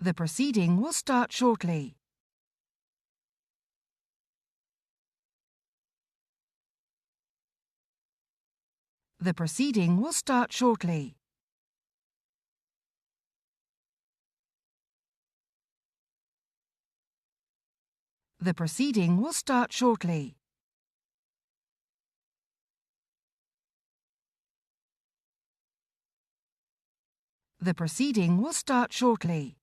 The proceeding will start shortly. The proceeding will start shortly. The proceeding will start shortly. The proceeding will start shortly.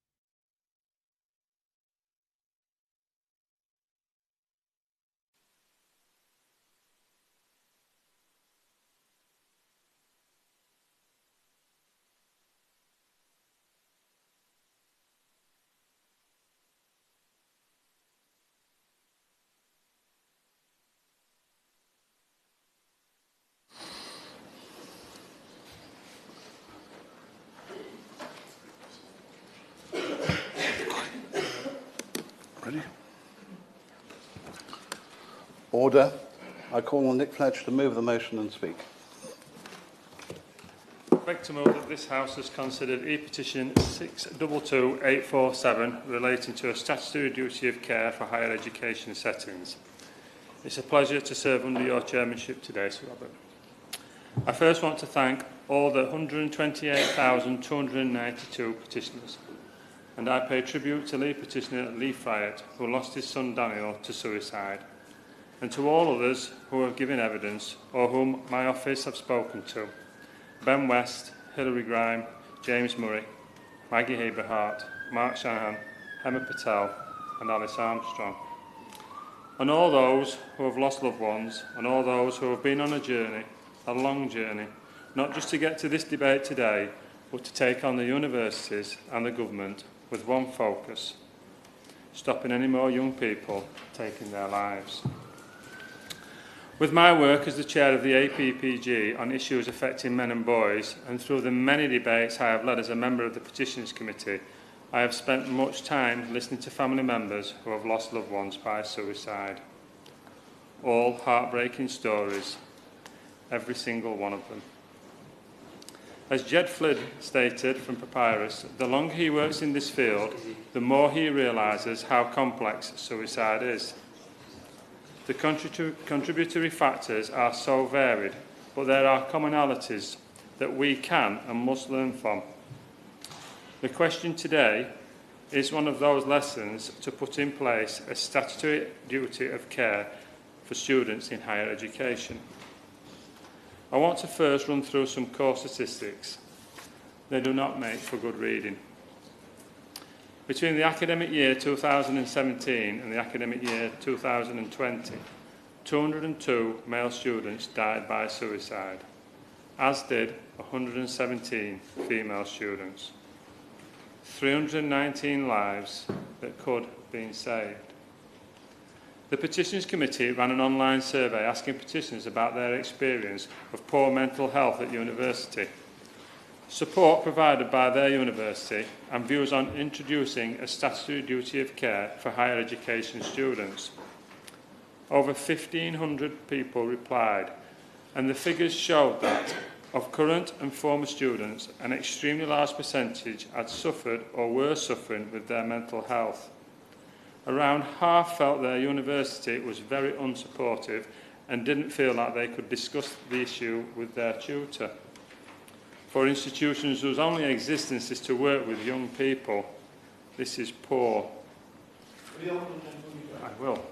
Ready? Order. I call on Nick Fletcher to move the motion and speak. I beg to move that this House has considered E-petition 622847 relating to a statutory duty of care for higher education settings. It's a pleasure to serve under your chairmanship today, Sir Robert. I first want to thank all the 128,292 petitioners, and I pay tribute to lead petitioner Lee Friat, who lost his son Daniel to suicide, and to all others who have given evidence or whom my office have spoken to: Ben West, Hilary Grime, James Murray, Maggie Haberhart, Mark Shanahan, Emma Patel and Alice Armstrong. And all those who have lost loved ones, and all those who have been on a journey, a long journey, not just to get to this debate today, but to take on the universities and the government with one focus: stopping any more young people taking their lives. With my work as the chair of the APPG on issues affecting men and boys, and through the many debates I have led as a member of the Petitions Committee, I have spent much time listening to family members who have lost loved ones by suicide. All heartbreaking stories, every single one of them. As Jed Flood stated from Papyrus, the longer he works in this field, the more he realises how complex suicide is. The contributory factors are so varied, but there are commonalities that we can and must learn from. The question today is one of those lessons to put in place a statutory duty of care for students in higher education. I want to first run through some core statistics. They do not make for good reading. Between the academic year 2017 and the academic year 2020, 202 male students died by suicide, as did 117 female students. 319 lives that could have been saved. The Petitions Committee ran an online survey asking petitioners about their experience of poor mental health at university, support provided by their university, and views on introducing a statutory duty of care for higher education students. Over 1,500 people replied, and the figures showed that of current and former students, an extremely large percentage had suffered or were suffering with their mental health. Around half felt their university was very unsupportive and didn't feel like they could discuss the issue with their tutor. For institutions whose only existence is to work with young people, this is poor. I will.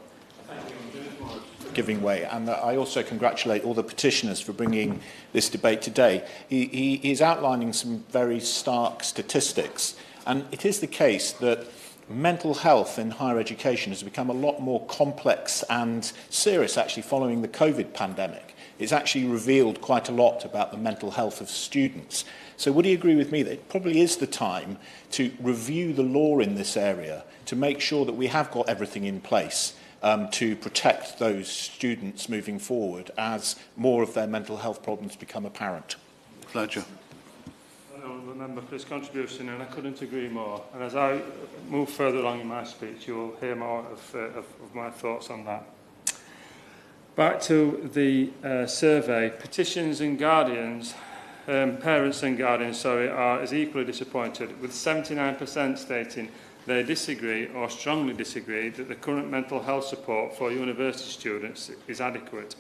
Giving way, and I also congratulate all the petitioners for bringing this debate today. He is outlining some very stark statistics, and it is the case that mental health in higher education has become a lot more complex and serious actually following the COVID pandemic. It's actually revealed quite a lot about the mental health of students. So would he agree with me that it probably is the time to review the law in this area to make sure that we have got everything in place to protect those students moving forward as more of their mental health problems become apparent? Fletcher. I remember for his contribution, and I couldn't agree more. And as I move further along in my speech, you will hear more of my thoughts on that. Back to the survey. Petitions and Guardians parents and guardians, are as equally disappointed, with 79% stating they disagree or strongly disagree that the current mental health support for university students is adequate.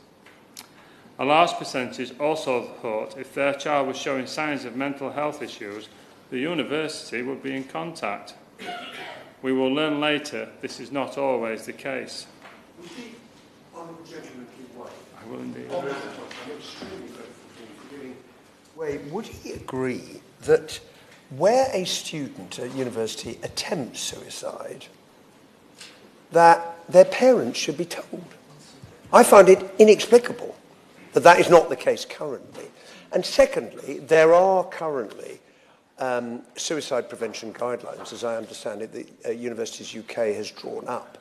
A large percentage also thought if their child was showing signs of mental health issues, the university would be in contact. We will learn later this is not always the case. I will indeed. I'm extremely grateful for giving way. Would he agree that where a student at university attempts suicide, that their parents should be told? I find it inexplicable that that is not the case currently. And secondly, there are currently suicide prevention guidelines, as I understand it, the Universities UK has drawn up.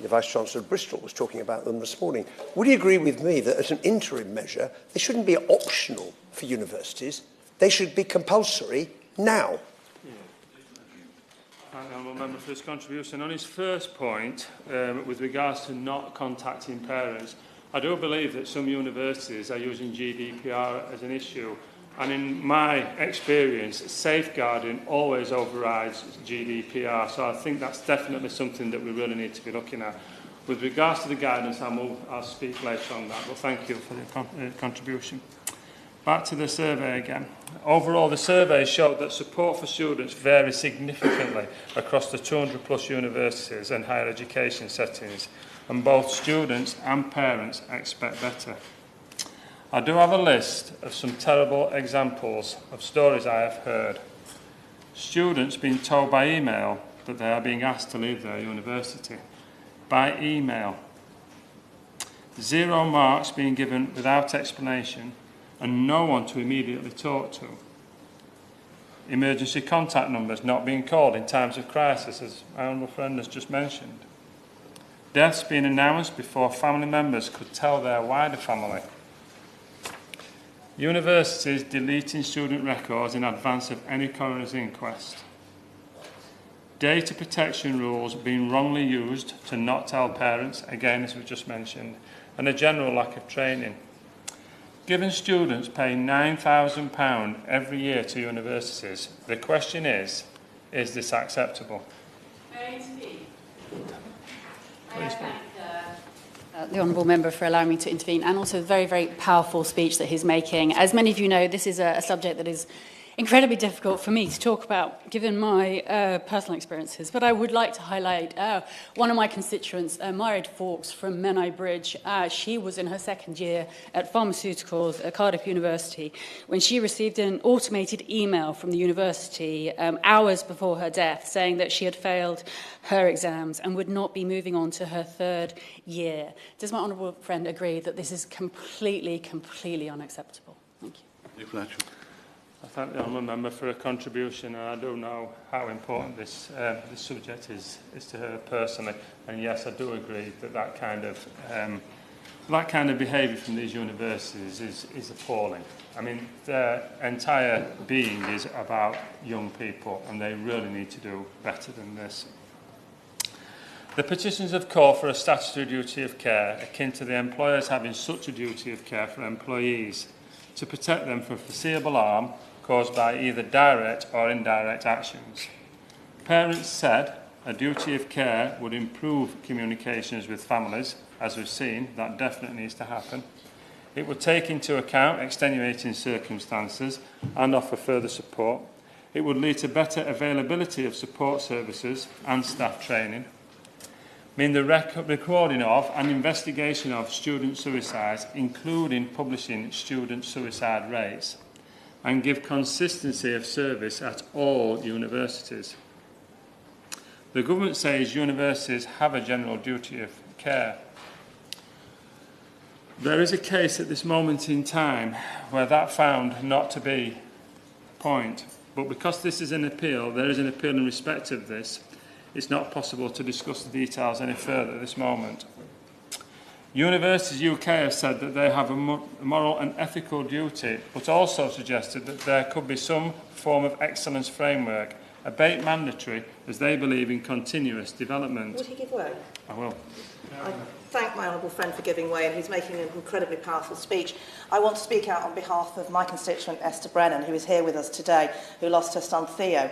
The Vice-Chancellor of Bristol was talking about them this morning. Would you agree with me that as an interim measure, they shouldn't be optional for universities, they should be compulsory now? Thank the Honourable Member for his contribution. On his first point, with regards to not contacting parents, I do believe that some universities are using GDPR as an issue. And in my experience, safeguarding always overrides GDPR. So I think that's definitely something that we really need to be looking at. With regards to the guidance, I'll speak later on that. But thank you for your contribution. Back to the survey again. Overall, the survey showed that support for students varies significantly across the 200 plus universities and higher education settings. And both students and parents expect better. I do have a list of some terrible examples of stories I have heard. Students being told by email that they are being asked to leave their university. By email. 0 marks being given without explanation and no one to immediately talk to. Emergency contact numbers not being called in times of crisis, as my honourable friend has just mentioned. Deaths being announced before family members could tell their wider family. Universities deleting student records in advance of any coroner's inquest. Data protection rules being wrongly used to not tell parents, again as we just mentioned, and a general lack of training. Given students paying £9,000 every year to universities, the question is this acceptable? Please. The Honourable Member for allowing me to intervene, and also the very, very powerful speech that he's making. As many of you know, this is a subject that is incredibly difficult for me to talk about, given my personal experiences. But I would like to highlight one of my constituents, Myra Fawkes from Menai Bridge. She was in her second year at pharmaceuticals at Cardiff University when she received an automated email from the university hours before her death saying that she had failed her exams and would not be moving on to her third year. Does my honourable friend agree that this is completely unacceptable? Thank you. Fletcher. I thank the Honourable Member for her contribution, and I do know how important this subject is to her personally. And yes, I do agree that that kind of behaviour from these universities is appalling. I mean, their entire being is about young people, and they really need to do better than this. The petitions have called for a statutory duty of care akin to the employers having such a duty of care for employees to protect them from foreseeable harm caused by either direct or indirect actions. Parents said a duty of care would improve communications with families, as we've seen, that definitely needs to happen. It would take into account extenuating circumstances and offer further support. It would lead to better availability of support services and staff training, mean the recording of and investigation of student suicides, including publishing student suicide rates, and give consistency of service at all universities. The government says universities have a general duty of care. There is a case at this moment in time where that found not to be the point, but because this is an appeal, there is an appeal in respect of this, it's not possible to discuss the details any further at this moment. Universities UK have said that they have a moral and ethical duty, but also suggested that there could be some form of excellence framework abate mandatory as they believe in continuous development. Would he give way? I will. I thank my honourable friend for giving way, and he's making an incredibly powerful speech. I want to speak out on behalf of my constituent Esther Brennan, who is here with us today, who lost her son Theo.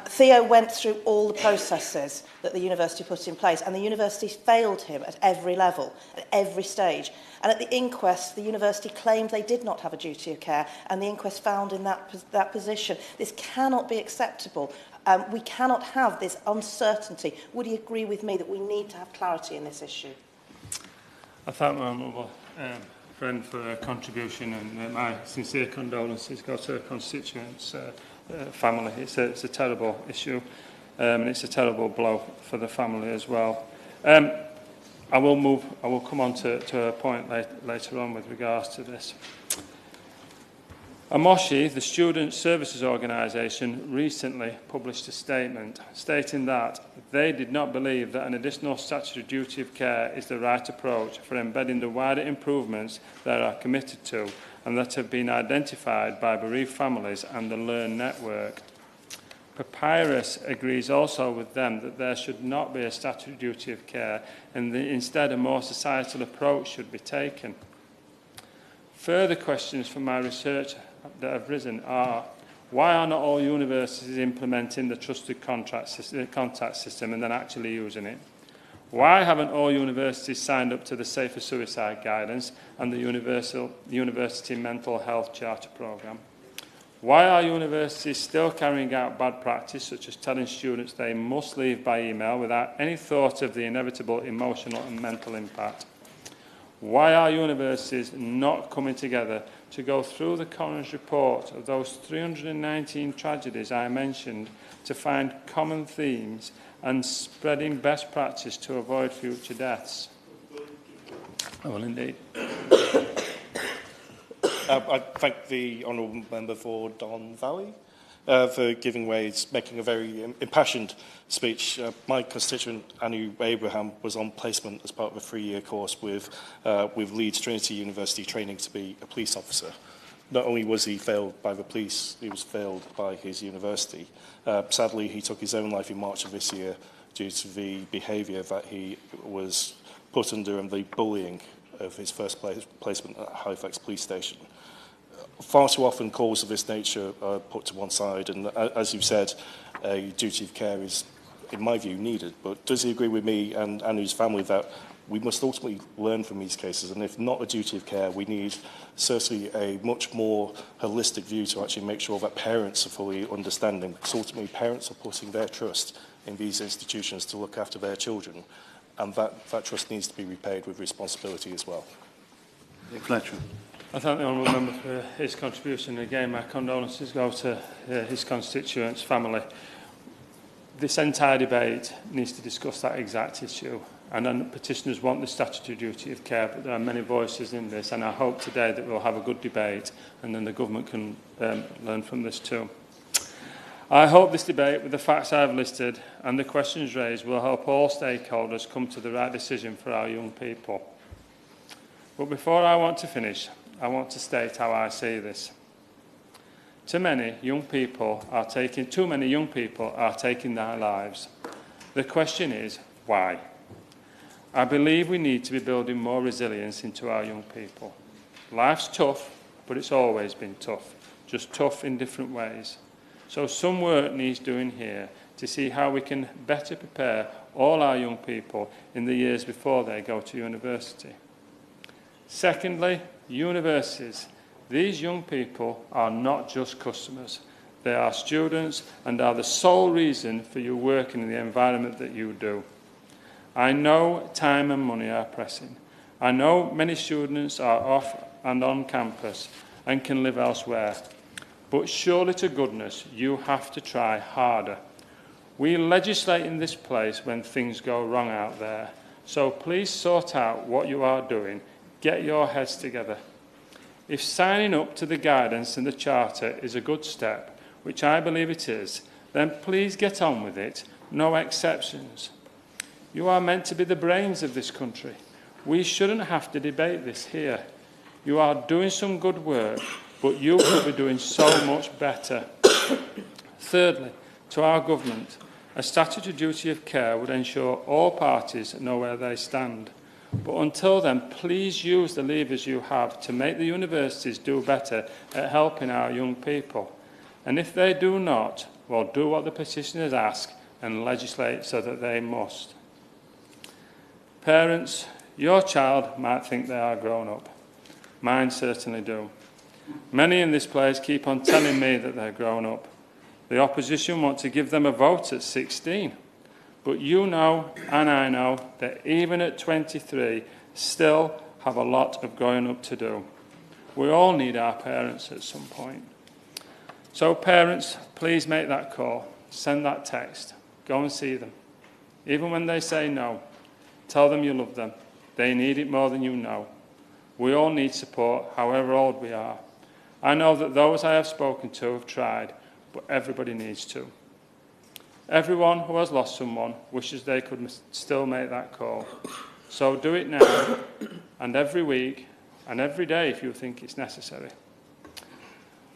Theo went through all the processes that the university put in place, and the university failed him at every level, at every stage. And at the inquest, the university claimed they did not have a duty of care, and the inquest found in that position. This cannot be acceptable. We cannot have this uncertainty. Would you agree with me that we need to have clarity in this issue? I thank my honourable friend for her contribution, and my sincere condolences go to her constituents' family. It's a terrible issue, and it's a terrible blow for the family as well. I will come on to a point later on with regards to this. Amoshi, the Student Services Organisation, recently published a statement stating that they did not believe that an additional statutory duty of care is the right approach for embedding the wider improvements they are committed to and that have been identified by bereaved families and the Learn Network. Papyrus agrees also with them that there should not be a statutory duty of care and instead a more societal approach should be taken. Further questions from my research that have risen are, why are not all universities implementing the trusted contact system and then actually using it? Why haven't all universities signed up to the Safer Suicide Guidance and the University Mental Health Charter Programme? Why are universities still carrying out bad practice, such as telling students they must leave by email without any thought of the inevitable emotional and mental impact? Why are universities not coming together to go through the coroner's report of those 319 tragedies I mentioned to find common themes and spreading best practice to avoid future deaths? I will indeed. I thank the honourable member for Don Valley for giving way, making a very impassioned speech. My constituent, Anu Abraham, was on placement as part of a 3-year course with Leeds Trinity University training to be a police officer. Not only was he failed by the police, he was failed by his university. Sadly, he took his own life in March of this year due to the behaviour that he was put under and the bullying of his first placement at Halifax Police Station. Far too often calls of this nature are put to one side, and as you've said, a duty of care is, in my view, needed. But does he agree with me and Anu's family that we must ultimately learn from these cases, and if not a duty of care, we need certainly a much more holistic view to actually make sure that parents are fully understanding, because ultimately parents are putting their trust in these institutions to look after their children, and that trust needs to be repaid with responsibility as well. Nick Fletcher. I thank the honourable member for his contribution. Again, my condolences go to his constituents' family. This entire debate needs to discuss that exact issue. And then petitioners want the statutory duty of care, but there are many voices in this, and I hope today that we'll have a good debate and then the government can learn from this too. I hope this debate, with the facts I have listed and the questions raised, will help all stakeholders come to the right decision for our young people. But before I want to finish, I want to state how I see this. Too many young people are taking their lives. The question is, why? I believe we need to be building more resilience into our young people. Life's tough, but it's always been tough, just tough in different ways. So some work needs doing here to see how we can better prepare all our young people in the years before they go to university. Secondly, universities. These young people are not just customers. They are students and are the sole reason for you working in the environment that you do. I know time and money are pressing. I know many students are off and on campus and can live elsewhere. But surely to goodness, you have to try harder. We legislate in this place when things go wrong out there. So please sort out what you are doing. Get your heads together. If signing up to the guidance and the charter is a good step, which I believe it is, then please get on with it. No exceptions. You are meant to be the brains of this country. We shouldn't have to debate this here. You are doing some good work, but you could be doing so much better. Thirdly, To our government, a statutory duty of care would ensure all parties know where they stand. But until then, please use the levers you have to make the universities do better at helping our young people. And if they do not, well, do what the petitioners ask and legislate so that they must. Parents, your child might think they are grown up. Mine certainly do. Many in this place keep on telling me that they're grown up. The opposition want to give them a vote at 16. But you know, and I know, that even at 23, still have a lot of growing up to do. We all need our parents at some point. So parents, please make that call. Send that text. Go and see them. Even when they say no, tell them you love them. They need it more than you know. We all need support, however old we are. I know that those I have spoken to have tried, but everybody needs to. Everyone who has lost someone wishes they could still make that call. So do it now, and every week, and every day if you think it's necessary.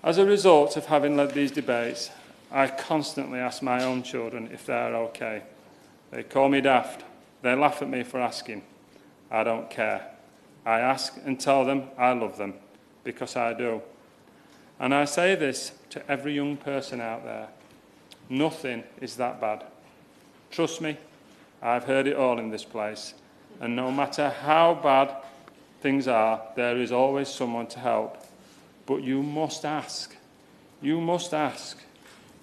As a result of having led these debates, I constantly ask my own children if they are okay. They call me daft. They laugh at me for asking. I don't care. I ask and tell them I love them, because I do. And I say this to every young person out there. Nothing is that bad. Trust me, I've heard it all in this place. And no matter how bad things are, there is always someone to help. But you must ask. You must ask.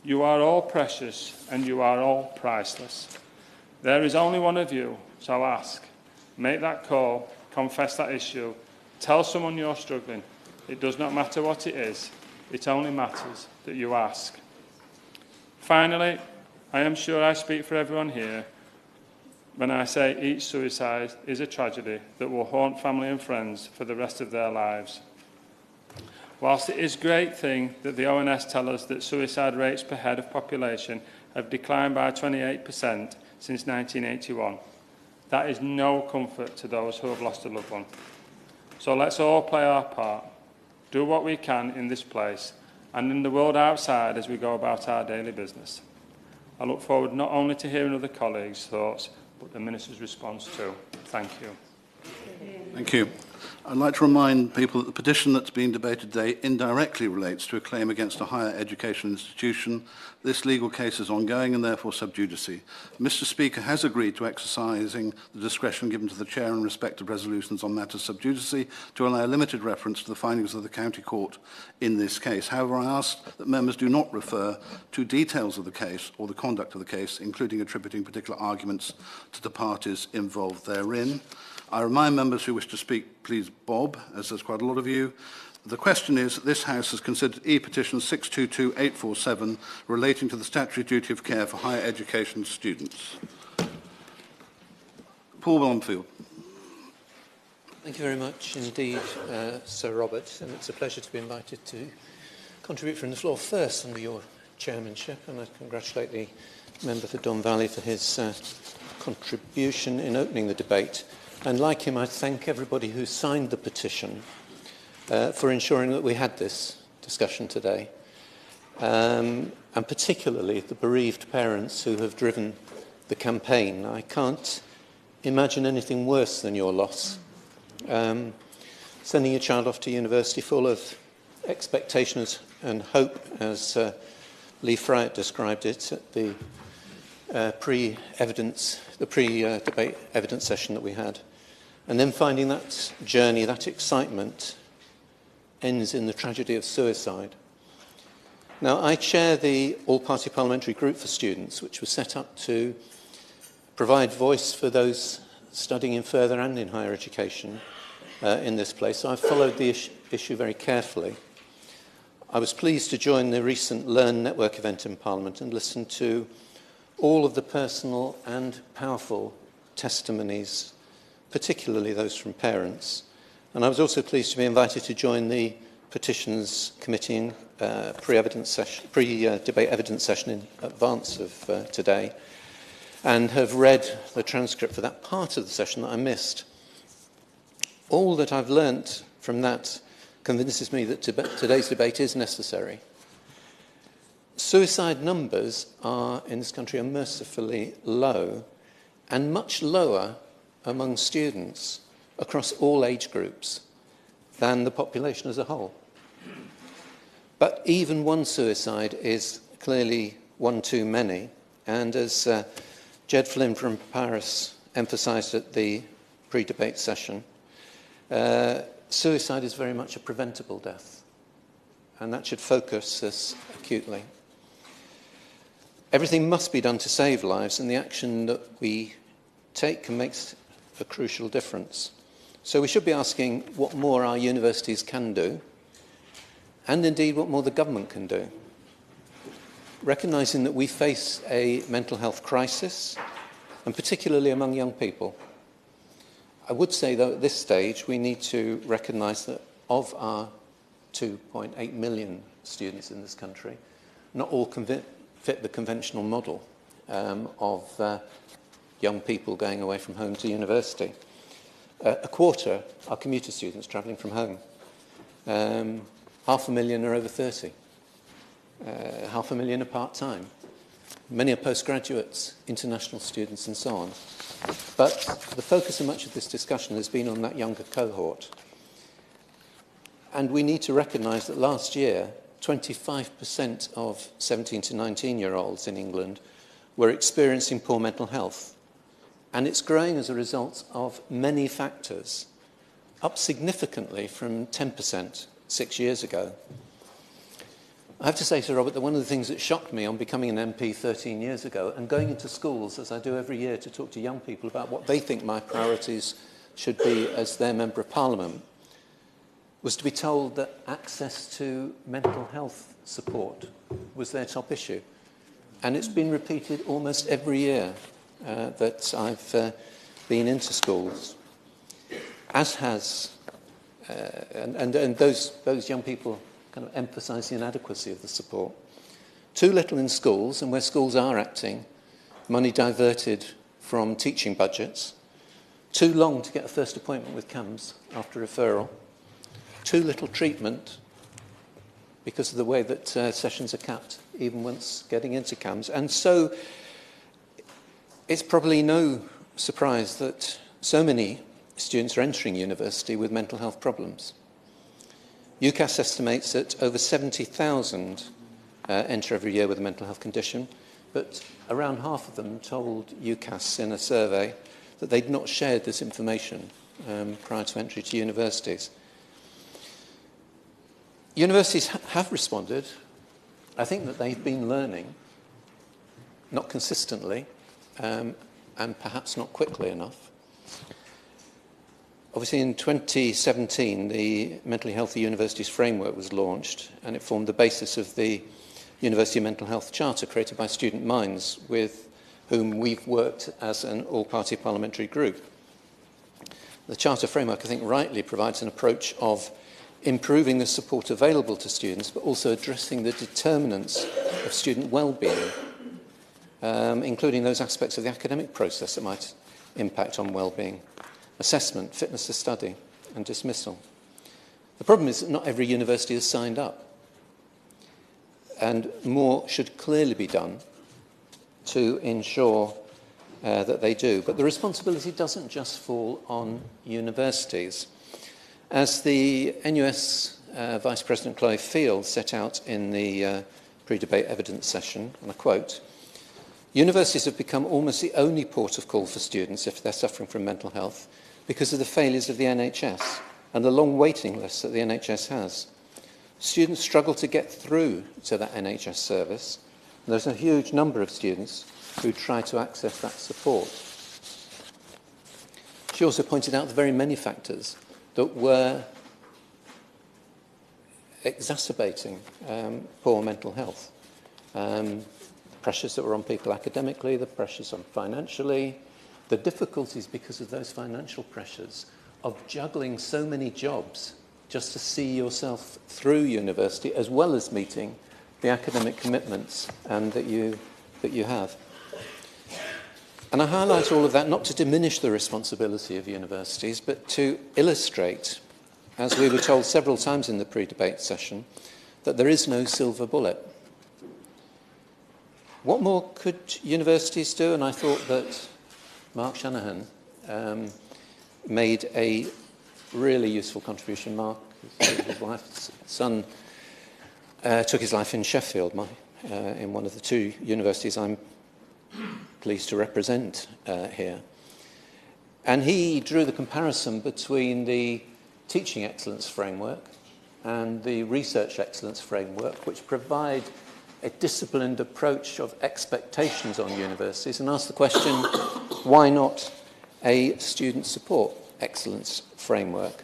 You are all precious and you are all priceless. There is only one of you, so ask. Make that call, confess that issue, tell someone you're struggling. It does not matter what it is. It only matters that you ask. Finally, I am sure I speak for everyone here when I say each suicide is a tragedy that will haunt family and friends for the rest of their lives. Whilst it is a great thing that the ONS tell us that suicide rates per head of population have declined by 28% since 1981, that is no comfort to those who have lost a loved one. So let's all play our part, do what we can in this place and in the world outside as we go about our daily business. I look forward not only to hearing other colleagues' thoughts, but the Minister's response too. Thank you. Thank you. I'd like to remind people that the petition that's being debated today indirectly relates to a claim against a higher education institution. This legal case is ongoing and therefore sub judice. Mr. Speaker has agreed to exercising the discretion given to the Chair in respect of resolutions on matters sub judice to allow limited reference to the findings of the County Court in this case. However, I ask that members do not refer to details of the case or the conduct of the case, including attributing particular arguments to the parties involved therein. I remind members who wish to speak, please bob, as there's quite a lot of you. The question is, this House has considered E-petition 622-847 relating to the statutory duty of care for higher education students. Paul Blomfield. Thank you very much indeed, Sir Robert, and it's a pleasure to be invited to contribute from the floor first under your chairmanship, and I congratulate the member for Don Valley for his contribution in opening the debate. And like him, I thank everybody who signed the petition for ensuring that we had this discussion today, and particularly the bereaved parents who have driven the campaign. I can't imagine anything worse than your loss. Sending your child off to university full of expectations and hope, as Lee Fryatt described it at the pre-debate evidence session that we had. And then finding that journey, that excitement, ends in the tragedy of suicide. Now, I chair the all-party parliamentary group for students, which was set up to provide voice for those studying in further and in higher education in this place. So I've followed the issue very carefully. I was pleased to join the recent Learn Network event in Parliament and listen to all of the personal and powerful testimonies, particularly those from parents. And I was also pleased to be invited to join the Petitions Committee pre-debate evidence session in advance of today, and have read the transcript for that part of the session that I missed. All that I've learnt from that convinces me that today's debate is necessary. Suicide numbers in this country are mercifully low, and much lower among students across all age groups than the population as a whole. But even one suicide is clearly one too many, and as Jed Flynn from Paris emphasised at the pre-debate session, suicide is very much a preventable death, and that should focus us acutely. Everything must be done to save lives, and the action that we take makes a crucial difference. So we should be asking what more our universities can do, and indeed what more the government can do. Recognising that we face a mental health crisis, and particularly among young people. I would say, though, at this stage, we need to recognise that of our 2.8 million students in this country, not all fit the conventional model of young people going away from home to university. A quarter are commuter students travelling from home. 500,000 are over 30. 500,000 are part-time. Many are postgraduates, international students, and so on. But the focus of much of this discussion has been on that younger cohort. And we need to recognise that last year, 25% of 17 to 19-year-olds in England were experiencing poor mental health. And it's growing as a result of many factors, up significantly from 10% 6 years ago. I have to say, Sir Robert, that one of the things that shocked me on becoming an MP 13 years ago and going into schools, as I do every year, to talk to young people about what they think my priorities should be as their Member of Parliament, was to be told that access to mental health support was their top issue. And it's been repeated almost every year that I've been into schools, as has, and those young people kind of emphasise the inadequacy of the support. Too little in schools, and where schools are acting, money diverted from teaching budgets. Too long to get a first appointment with CAMHS after referral. Too little treatment because of the way that sessions are capped, even once getting into CAMHS. And so it's probably no surprise that so many students are entering university with mental health problems. UCAS estimates that over 70,000 enter every year with a mental health condition, but around half of them told UCAS in a survey that they'd not shared this information prior to entry to universities. Universities have responded. I think that they've been learning, not consistently, and perhaps not quickly enough. Obviously, in 2017, the Mentally Healthy Universities Framework was launched, and it formed the basis of the University Mental Health Charter created by Student Minds, with whom we've worked as an all-party parliamentary group. The Charter Framework, I think, rightly provides an approach of improving the support available to students, but also addressing the determinants of student well-being, including those aspects of the academic process that might impact on well-being. Assessment, fitness to study, and dismissal. The problem is that not every university has signed up, and more should clearly be done to ensure that they do. But the responsibility doesn't just fall on universities. As the NUS Vice President Chloe Field set out in the pre-debate evidence session, and I quote, "Universities have become almost the only port of call for students if they're suffering from mental health, because of the failures of the NHS and the long waiting lists that the NHS has. Students struggle to get through to that NHS service, and there's a huge number of students who try to access that support." She also pointed out the very many factors that were exacerbating poor mental health. Pressures that were on people academically, the pressures on financially, the difficulties because of those financial pressures of juggling so many jobs just to see yourself through university, as well as meeting the academic commitments that you have. And I highlight all of that not to diminish the responsibility of universities, but to illustrate, as we were told several times in the pre-debate session, that there is no silver bullet. What more could universities do? And I thought that Mark Shanahan made a really useful contribution. Mark, his wife's son, took his life in Sheffield, in one of the two universities I'm pleased to represent here. And he drew the comparison between the teaching excellence framework and the research excellence framework, which provide a disciplined approach of expectations on universities, and asked the question, why not a student support excellence framework,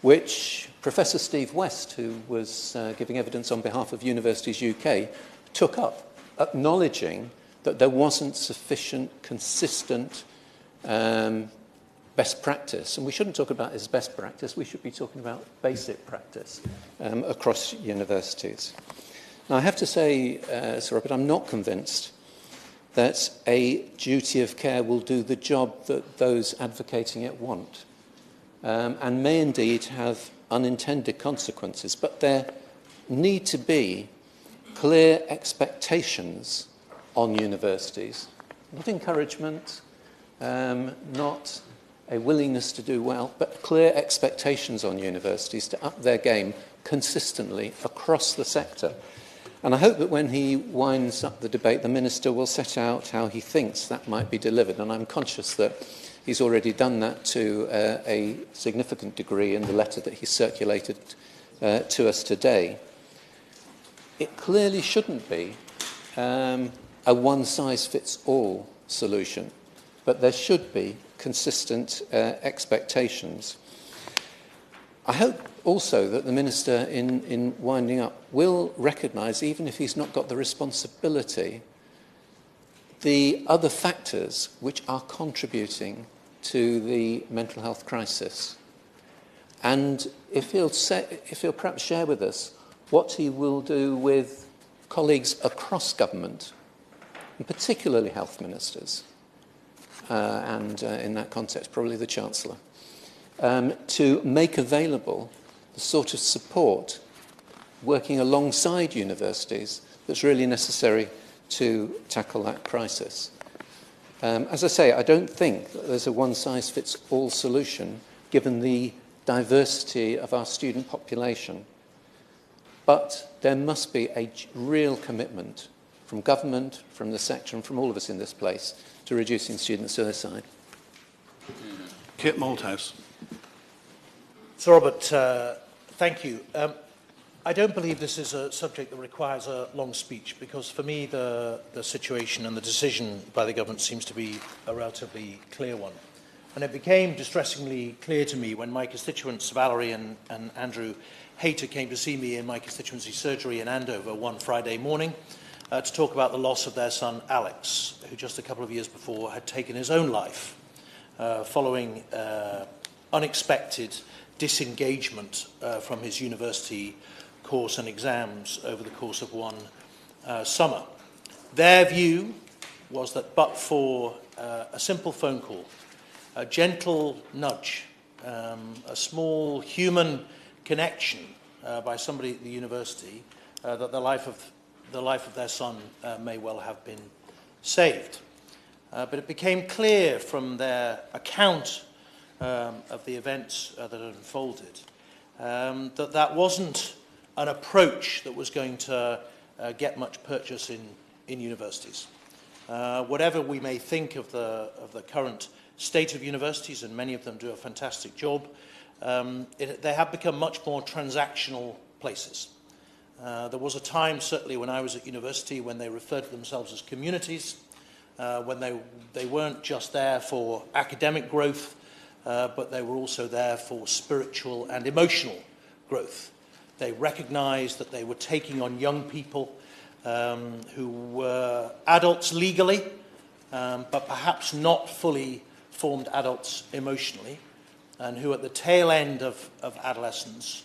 which Professor Steve West, who was giving evidence on behalf of Universities UK, took up, acknowledging that there wasn't sufficient, consistent best practice. And we shouldn't talk about it as best practice, we should be talking about basic practice across universities. Now, I have to say, Sir Robert, I'm not convinced that a duty of care will do the job that those advocating it want, and may indeed have unintended consequences. But there need to be clear expectations on universities, not encouragement, not a willingness to do well, but clear expectations on universities to up their game consistently across the sector. And I hope that when he winds up the debate, the Minister will set out how he thinks that might be delivered. And I'm conscious that he's already done that to a significant degree in the letter that he circulated to us today. It clearly shouldn't be a one-size-fits-all solution, but there should be consistent expectations. I hope also that the Minister, in winding up, will recognise, even if he's not got the responsibility, the other factors which are contributing to the mental health crisis. And if he'll perhaps share with us what he will do with colleagues across government, and particularly health ministers, and in that context, probably the Chancellor, to make available the sort of support working alongside universities that's really necessary to tackle that crisis. As I say, I don't think that there's a one-size-fits-all solution given the diversity of our student population, but there must be a real commitment from government, from the sector, and from all of us in this place to reducing student suicide. Kit Malthouse. Sir Robert, thank you. I don't believe this is a subject that requires a long speech, because for me the situation and the decision by the government seems to be a relatively clear one. And it became distressingly clear to me when my constituents Valerie and Andrew Hayter came to see me in my constituency surgery in Andover one Friday morning to talk about the loss of their son Alex, who just a couple of years before had taken his own life following unexpected disengagement from his university course and exams over the course of one summer. Their view was that but for a simple phone call, a gentle nudge, a small human connection by somebody at the university, that the life of their son may well have been saved. But it became clear from their account of the events that had unfolded that that wasn't an approach that was going to get much purchase in universities. Whatever we may think of the current state of universities, and many of them do a fantastic job, they have become much more transactional places. There was a time, certainly when I was at university, when they referred to themselves as communities, when they weren't just there for academic growth, but they were also there for spiritual and emotional growth. They recognized that they were taking on young people who were adults legally, but perhaps not fully formed adults emotionally, and who at the tail end of adolescence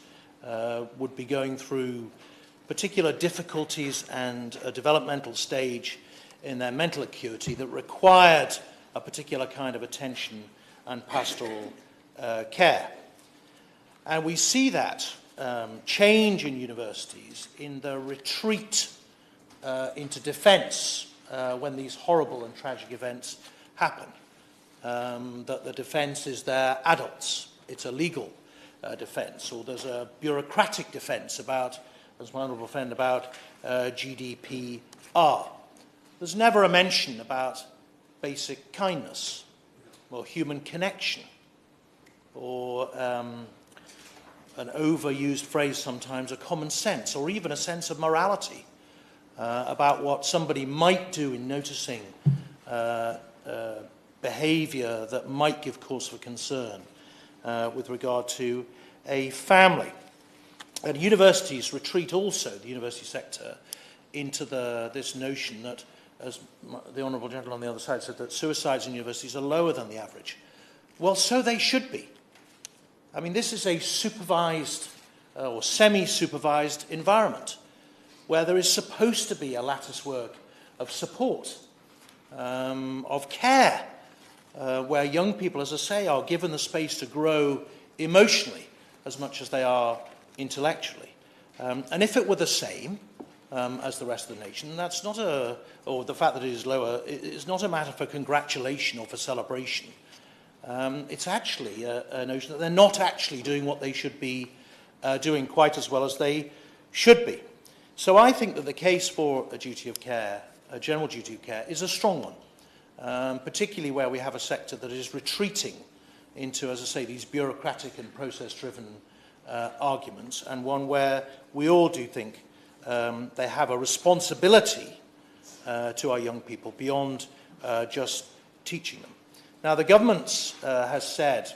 would be going through particular difficulties and a developmental stage in their mental acuity that required a particular kind of attention and pastoral care. And we see that change in universities in the retreat into defence when these horrible and tragic events happen. That the defence is they're adults. It's a legal defence, or there's a bureaucratic defence about, as my honourable friend, about GDPR. There's never a mention about basic kindness or human connection or an overused phrase sometimes, a common sense, or even a sense of morality about what somebody might do in noticing behaviour that might give cause for concern with regard to a family. And universities retreat also, the university sector, into this notion that, as the honourable gentleman on the other side said, that suicides in universities are lower than the average. Well, so they should be. I mean, this is a supervised or semi-supervised environment where there is supposed to be a lattice work of support, of care, where young people, as I say, are given the space to grow emotionally as much as they are intellectually. And if it were the same as the rest of the nation, that's not or the fact that it is lower, is not a matter for congratulation or for celebration. It's actually a notion that they're not actually doing what they should be doing quite as well as they should be. So I think that the case for a duty of care, a general duty of care, is a strong one, particularly where we have a sector that is retreating into, as I say, these bureaucratic and process-driven arguments, and one where we all do think they have a responsibility to our young people beyond just teaching them. Now, the government has said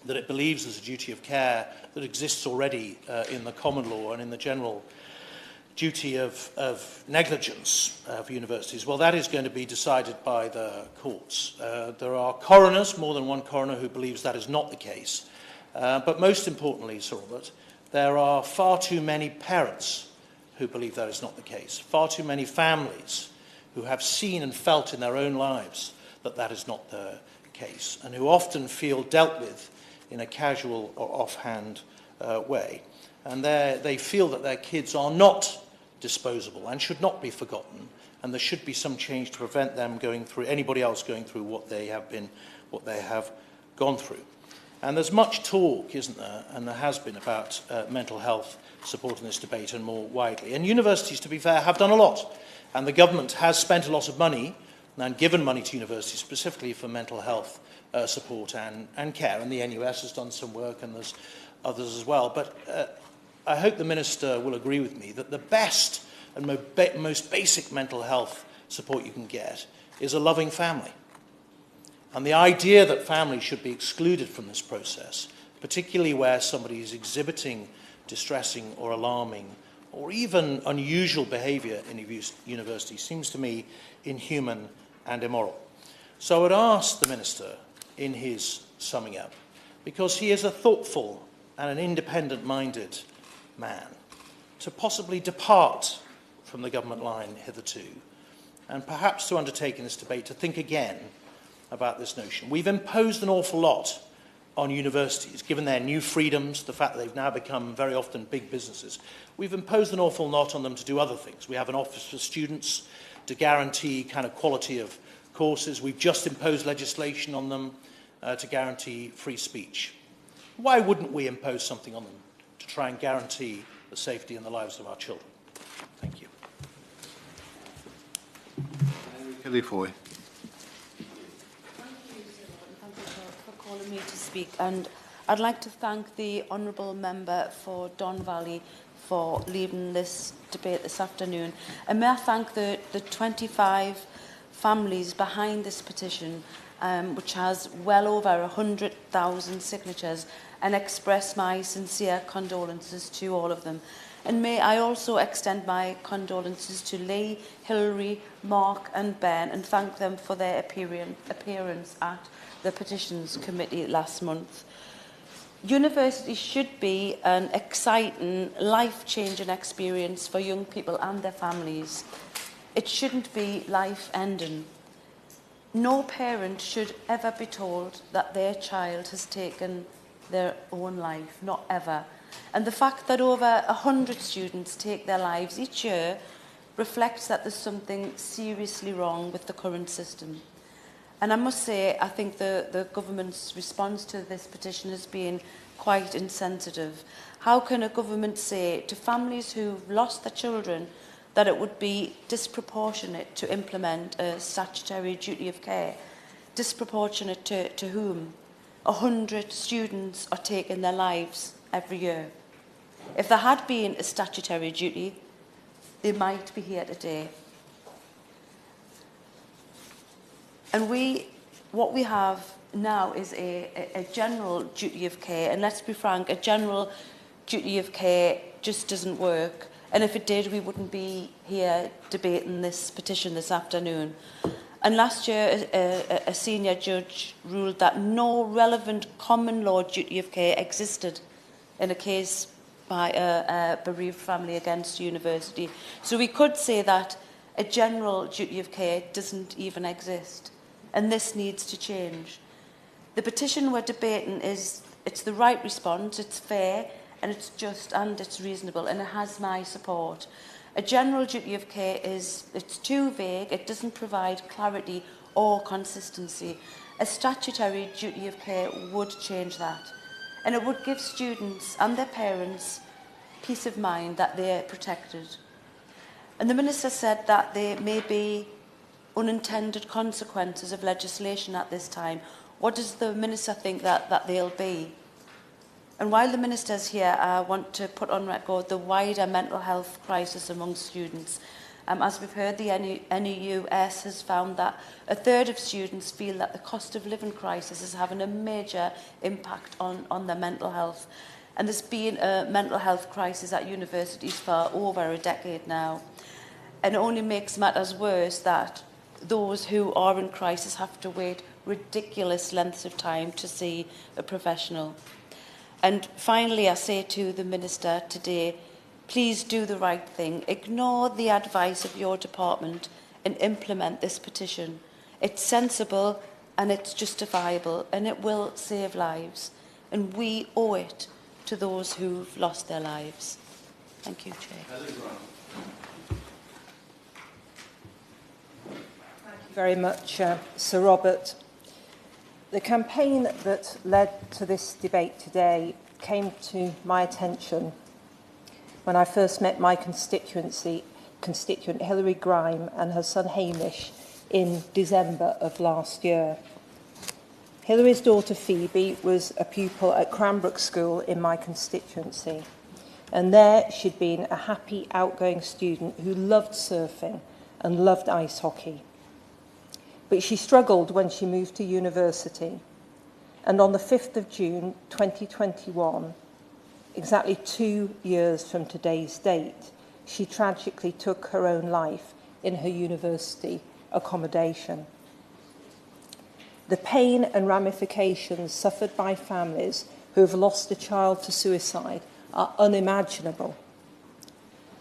that it believes there's a duty of care that exists already in the common law and in the general duty of negligence for universities. Well, that is going to be decided by the courts. There are coroners, more than one coroner, who believes that is not the case. But most importantly, Sir Robert, there are far too many parents who believe that is not the case, far too many families who have seen and felt in their own lives that that is not the case, and who often feel dealt with in a casual or offhand way. And they feel that their kids are not disposable and should not be forgotten, and there should be some change to prevent them going through, anybody else going through what they have gone through. And there's much talk, isn't there, and there has been, about mental health support in this debate and more widely. And universities, to be fair, have done a lot. And the government has spent a lot of money and given money to universities specifically for mental health support and care. And the NUS has done some work, and there's others as well. But I hope the Minister will agree with me that the best and most basic mental health support you can get is a loving family. And the idea that families should be excluded from this process, particularly where somebody is exhibiting distressing or alarming or even unusual behaviour in a university, seems to me inhuman and immoral. So I would ask the Minister, in his summing up, because he is a thoughtful and an independent-minded man, to possibly depart from the government line hitherto, and perhaps to undertake in this debate to think again about this notion. We've imposed an awful lot on universities, given their new freedoms, the fact that they've now become very often big businesses. We've imposed an awful lot on them to do other things. We have an office for students to guarantee kind of quality of courses. We've just imposed legislation on them to guarantee free speech. Why wouldn't we impose something on them to try and guarantee the safety and the lives of our children? Thank you. Kelly Foy. Calling me to speak, and I'd like to thank the Honourable Member for Don Valley for leading this debate this afternoon, and may I thank the 25 families behind this petition, which has well over 100,000 signatures, and express my sincere condolences to all of them. And may I also extend my condolences to Lee, Hilary, Mark and Ben, and thank them for their appearance at the Petitions Committee last month. University should be an exciting, life-changing experience for young people and their families. It shouldn't be life-ending. No parent should ever be told that their child has taken their own life, not ever. And the fact that over 100 students take their lives each year reflects that there's something seriously wrong with the current system. And I must say, I think the government's response to this petition has been quite insensitive. How can a government say to families who've lost their children that it would be disproportionate to implement a statutory duty of care? Disproportionate to whom? 100 students are taking their lives every year. If there had been a statutory duty, they might be here today. And what we have now is a general duty of care, and let's be frank, a general duty of care just doesn't work. And if it did, we wouldn't be here debating this petition this afternoon. And last year, a senior judge ruled that no relevant common law duty of care existed in a case by a bereaved family against university. So we could say that a general duty of care doesn't even exist. And this needs to change. The petition we're debating it's the right response, it's fair, and it's just and it's reasonable, and it has my support. A general duty of care it's too vague, it doesn't provide clarity or consistency. A statutory duty of care would change that, and it would give students and their parents peace of mind that they're protected. And the Minister said that there may be unintended consequences of legislation at this time. What does the Minister think that they'll be? And while the Minister's here, I want to put on record the wider mental health crisis among students. As we've heard, the NEUS has found that a third of students feel that the cost of living crisis is having a major impact on their mental health. And there's been a mental health crisis at universities for over a decade now. And it only makes matters worse that those who are in crisis have to wait ridiculous lengths of time to see a professional. And finally, I say to the Minister today, please do the right thing. Ignore the advice of your department and implement this petition. It's sensible and it's justifiable, and it will save lives. And we owe it to those who've lost their lives. Thank you, Chair. Thank you very much, Sir Robert. The campaign that led to this debate today came to my attention when I first met my constituent Hilary Grime and her son Hamish in December of last year. Hilary's daughter Phoebe was a pupil at Cranbrook School in my constituency, and there she'd been a happy, outgoing student who loved surfing and loved ice hockey. But she struggled when she moved to university, and on the 5th of June 2021, exactly 2 years from today's date, she tragically took her own life in her university accommodation. The pain and ramifications suffered by families who have lost a child to suicide are unimaginable.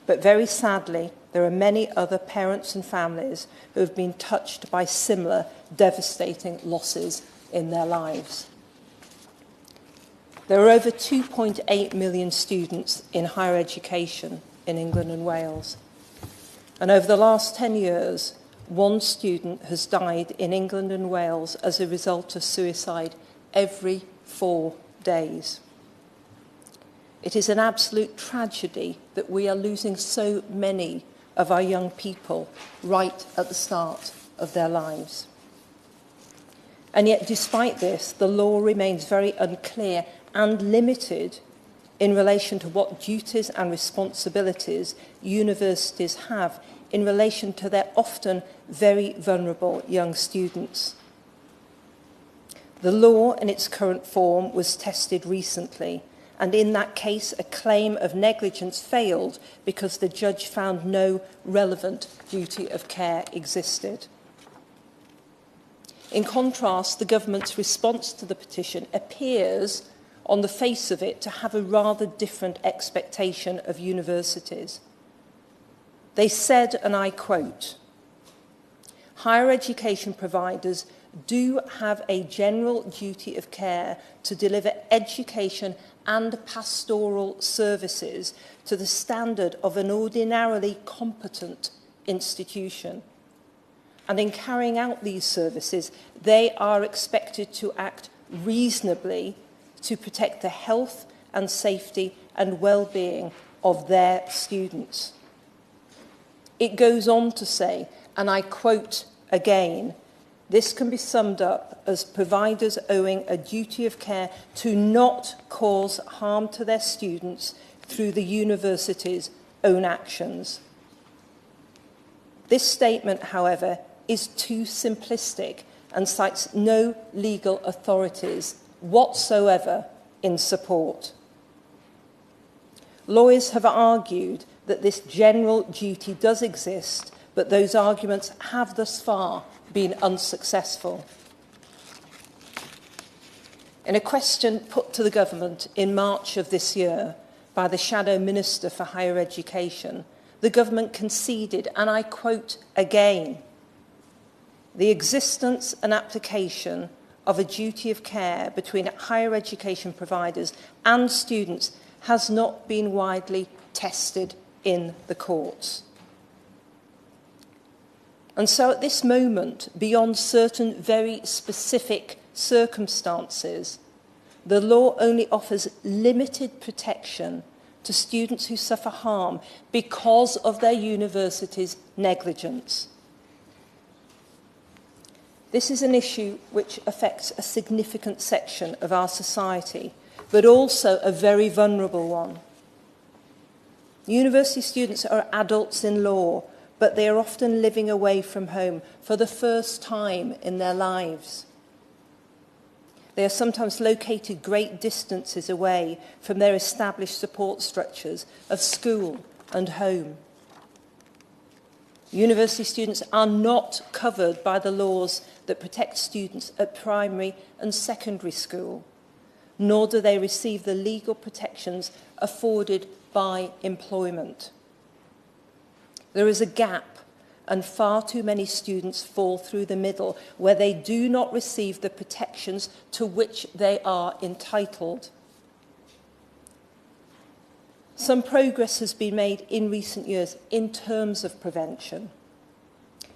But very sadly, there are many other parents and families who have been touched by similar devastating losses in their lives. There are over 2.8 million students in higher education in England and Wales. And over the last 10 years, one student has died in England and Wales as a result of suicide every 4 days. It is an absolute tragedy that we are losing so many of our young people right at the start of their lives. And yet, despite this, the law remains very unclear and limited in relation to what duties and responsibilities universities have in relation to their often very vulnerable young students. The law in its current form was tested recently, and in that case, a claim of negligence failed because the judge found no relevant duty of care existed. In contrast, the government's response to the petition appears, on the face of it, to have a rather different expectation of universities. They said, and I quote, "Higher education providers do have a general duty of care to deliver education and pastoral services to the standard of an ordinarily competent institution. And in carrying out these services, they are expected to act reasonably to protect the health and safety and well-being of their students. It goes on to say, and I quote again, this can be summed up as providers owing a duty of care to not cause harm to their students through the university's own actions. This statement, however, is too simplistic and cites no legal authorities whatsoever in support. Lawyers have argued that this general duty does exist, but those arguments have thus far been unsuccessful. In a question put to the government in March of this year by the Shadow Minister for Higher Education, the government conceded, and I quote again, the existence and application of a duty of care between higher education providers and students has not been widely tested in the courts. And so at this moment, beyond certain very specific circumstances, the law only offers limited protection to students who suffer harm because of their university's negligence. This is an issue which affects a significant section of our society, but also a very vulnerable one. University students are adults in law, but they are often living away from home for the first time in their lives. They are sometimes located great distances away from their established support structures of school and home. University students are not covered by the laws that protect students at primary and secondary school, nor do they receive the legal protections afforded by employment. There is a gap, and far too many students fall through the middle where they do not receive the protections to which they are entitled. Some progress has been made in recent years in terms of prevention.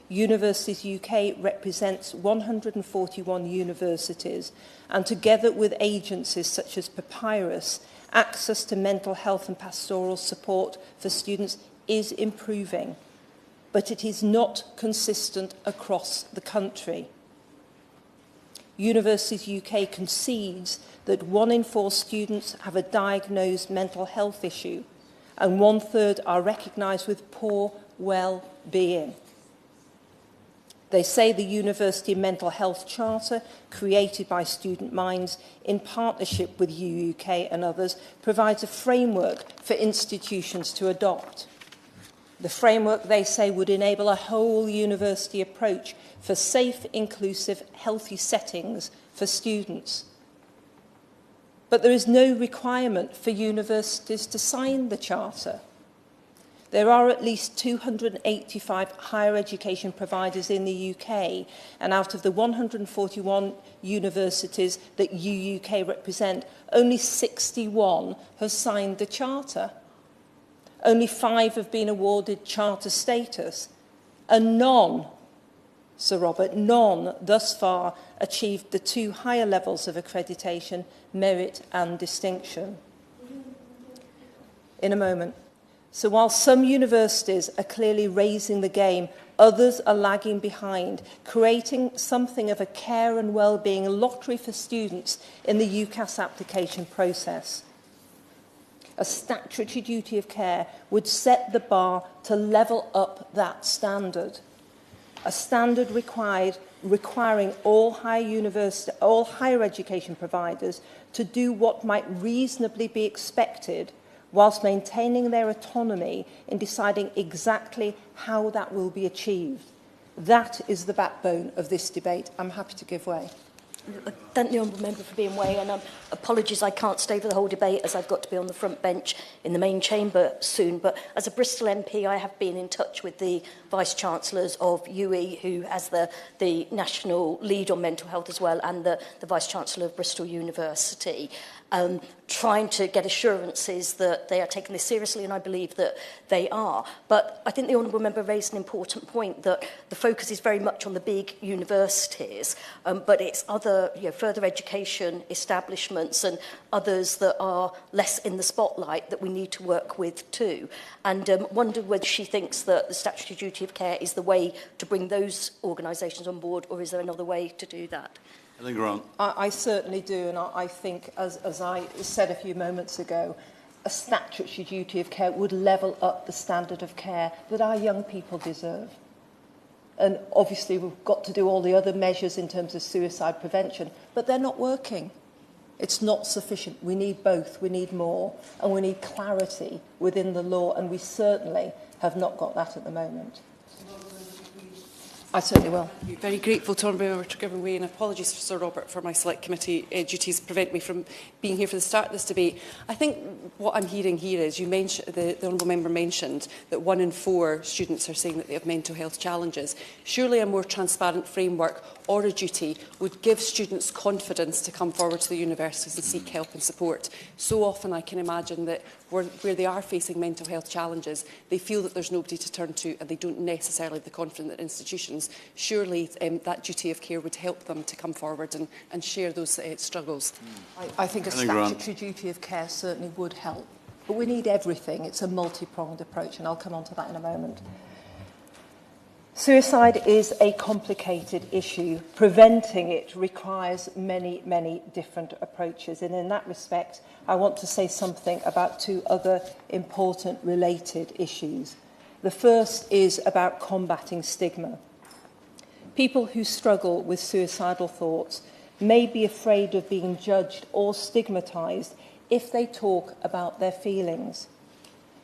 Universities UK represents 141 universities, and together with agencies such as Papyrus, access to mental health and pastoral support for students is improving, but it is not consistent across the country. Universities UK concedes that 1 in 4 students have a diagnosed mental health issue, and 1/3 are recognised with poor well-being. They say the University Mental Health Charter, created by Student Minds in partnership with UUK and others, provides a framework for institutions to adopt. The framework, they say, would enable a whole university approach for safe, inclusive, healthy settings for students. But there is no requirement for universities to sign the Charter. There are at least 285 higher education providers in the UK, and out of the 141 universities that UUK represent, only 61 have signed the Charter. Only 5 have been awarded Charter status, and none, Sir Robert, none thus far achieved the 2 higher levels of accreditation, merit and distinction. In a moment. So while some universities are clearly raising the game, others are lagging behind, creating something of a care and well-being lottery for students in the UCAS application process. A statutory duty of care would set the bar to level up that standard. A standard requiring all higher education providers to do what might reasonably be expected whilst maintaining their autonomy in deciding exactly how that will be achieved. That is the backbone of this debate. I'm happy to give way. Thank the honourable member for being away, and apologies I can't stay for the whole debate as I've got to be on the front bench in the main chamber soon. But as a Bristol MP, I have been in touch with the Vice-Chancellors of UE, who has the national lead on mental health as well, and the Vice-Chancellor of Bristol University, trying to get assurances that they are taking this seriously, and I believe that they are. But I think the honourable member raised an important point, that the focus is very much on the big universities, but it's other, further education establishments and others that are less in the spotlight that we need to work with too. And wondered whether she thinks that the statutory duty of care is the way to bring those organisations on board, or is there another way to do that? Grant. I certainly do, and I think, as I said a few moments ago, a statutory duty of care would level up the standard of care that our young people deserve. And obviously we've got to do all the other measures in terms of suicide prevention, but they're not working. It's not sufficient. We need both. We need more, and we need clarity within the law, and we certainly have not got that at the moment. I certainly will. Very grateful to Honourable Member for giving way, and apologies for Sir Robert for my Select Committee duties prevent me from being here for the start of this debate. I think what I'm hearing here is the Honourable Member mentioned that 1 in 4 students are saying that they have mental health challenges. Surely a more transparent framework or a duty would give students confidence to come forward to the universities and seek help and support. So often I can imagine that where they are facing mental health challenges, they feel that there's nobody to turn to, and they don't necessarily have the confidence that institutions. Surely that duty of care would help them to come forward and share those struggles. I think a statutory duty of care certainly would help, but we need everything. It's a multi-pronged approach, and I'll come on to that in a moment. Suicide is a complicated issue. Preventing it requires many, many different approaches, and in that respect, I want to say something about 2 other important related issues. The first is about combating stigma. People who struggle with suicidal thoughts may be afraid of being judged or stigmatised if they talk about their feelings.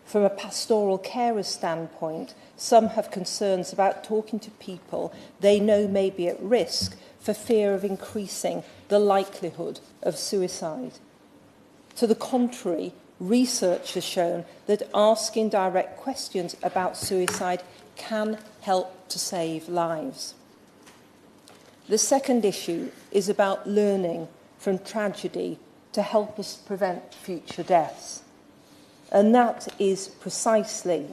From a pastoral carer's standpoint, some have concerns about talking to people they know may be at risk for fear of increasing the likelihood of suicide. To the contrary, research has shown that asking direct questions about suicide can help to save lives. The second issue is about learning from tragedy to help us prevent future deaths. And that is precisely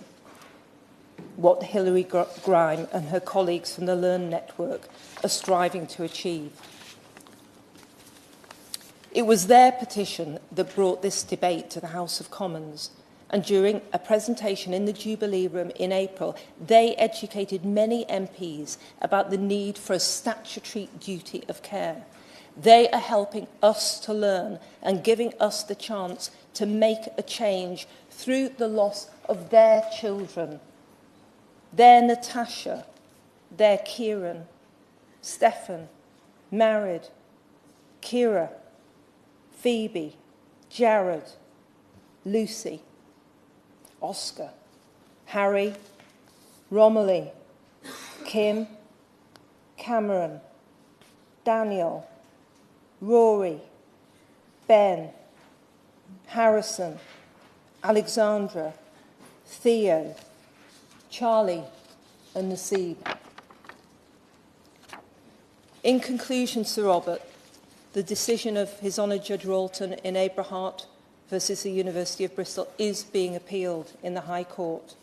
what Hilary Grime and her colleagues from the Learn Network are striving to achieve. It was their petition that brought this debate to the House of Commons, and during a presentation in the Jubilee Room in April, they educated many MPs about the need for a statutory duty of care. They are helping us to learn and giving us the chance to make a change through the loss of their children, their Natasha, their Kieran, Stefan, Marid, Kira, Phoebe, Jared, Lucy, Oscar, Harry, Romilly, Kim, Cameron, Daniel, Rory, Ben, Harrison, Alexandra, Theo, Charlie and Nasib. In conclusion, Sir Robert, the decision of His Honour Judge Ralton in Abrahart versus the University of Bristol is being appealed in the High Court,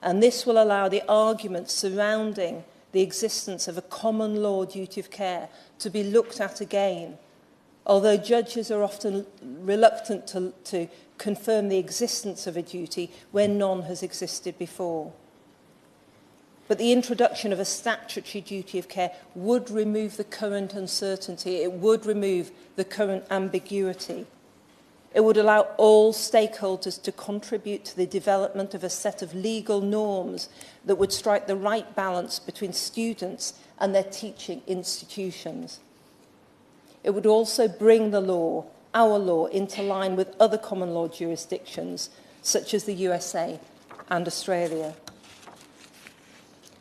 and this will allow the arguments surrounding the existence of a common law duty of care to be looked at again, although judges are often reluctant to confirm the existence of a duty where none has existed before. But the introduction of a statutory duty of care would remove the current uncertainty. It would remove the current ambiguity. It would allow all stakeholders to contribute to the development of a set of legal norms that would strike the right balance between students and their teaching institutions. It would also bring the law, our law, into line with other common law jurisdictions, such as the USA and Australia.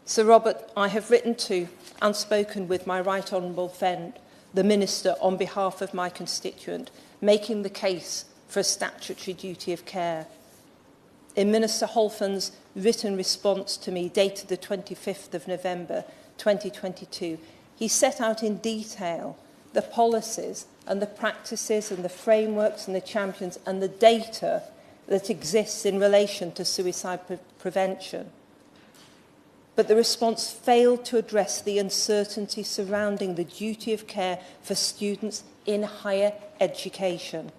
Sir Robert, I have written to and spoken with my Right Honourable friend, the Minister on behalf of my constituent, making the case for a statutory duty of care. In Minister Holfan's written response to me, dated the 25th of November 2022, he set out in detail the policies and the practices and the frameworks and the champions and the data that exists in relation to suicide prevention. But the response failed to address the uncertainty surrounding the duty of care for students in higher education.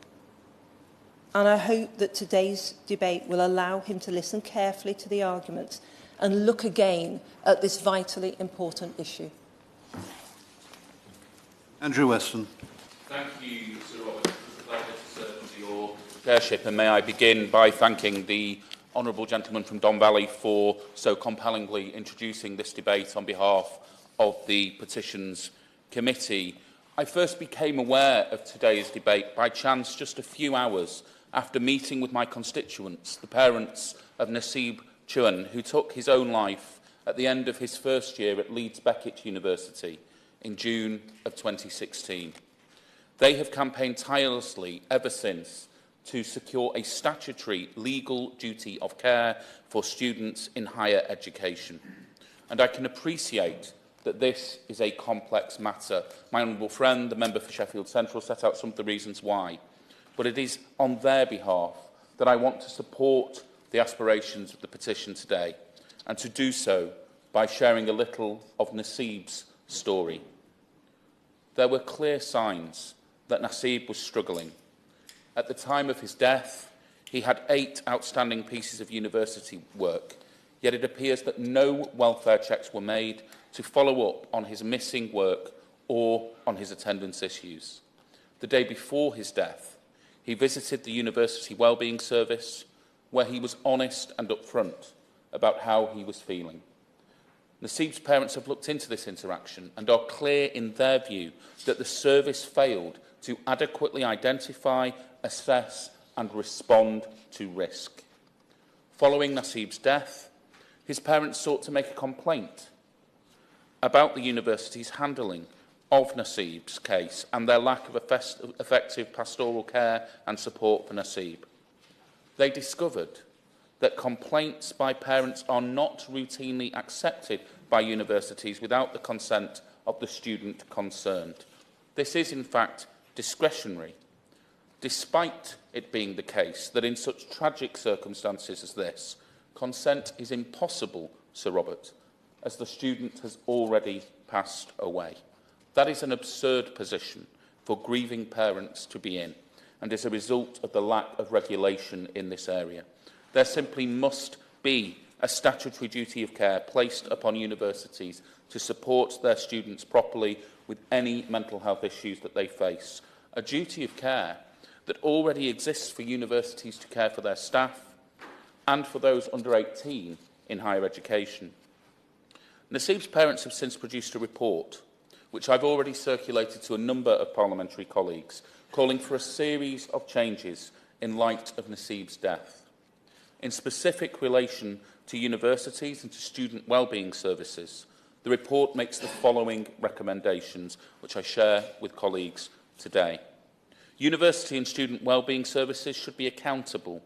And I hope that today's debate will allow him to listen carefully to the arguments and look again at this vitally important issue. Andrew Weston. Thank you, Sir Robert. It's a pleasure to serve under your chairship, and may I begin by thanking the honourable gentleman from Don Valley for so compellingly introducing this debate on behalf of the Petitions Committee. I first became aware of today's debate by chance just a few hours after meeting with my constituents, the parents of Naseeb Chuan, who took his own life at the end of his first year at Leeds Beckett University in June of 2016. They have campaigned tirelessly ever since to secure a statutory legal duty of care for students in higher education. And I can appreciate that this is a complex matter. My honourable friend, the member for Sheffield Central, set out some of the reasons why. But it is on their behalf that I want to support the aspirations of the petition today, and to do so by sharing a little of Naseeb's story. There were clear signs that Naseeb was struggling. At the time of his death, he had 8 outstanding pieces of university work, yet it appears that no welfare checks were made to follow up on his missing work or on his attendance issues. The day before his death, he visited the University Wellbeing Service, where he was honest and upfront about how he was feeling. Naseeb's parents have looked into this interaction and are clear in their view that the service failed to adequately identify, assess and respond to risk. Following Naseeb's death, his parents sought to make a complaint about the university's handling of Naseeb's case and their lack of effective pastoral care and support for Naseeb. They discovered that complaints by parents are not routinely accepted by universities without the consent of the student concerned. This is, in fact, discretionary, despite it being the case that in such tragic circumstances as this, consent is impossible, Sir Robert, as the student has already passed away. That is an absurd position for grieving parents to be in, and is a result of the lack of regulation in this area. There simply must be a statutory duty of care placed upon universities to support their students properly with any mental health issues that they face. A duty of care that already exists for universities to care for their staff and for those under 18 in higher education. Naseeb's parents have since produced a report, which I've already circulated to a number of parliamentary colleagues, calling for a series of changes in light of Naseeb's death. In specific relation to universities and to student wellbeing services, the report makes the following recommendations, which I share with colleagues today. University and student wellbeing services should be accountable,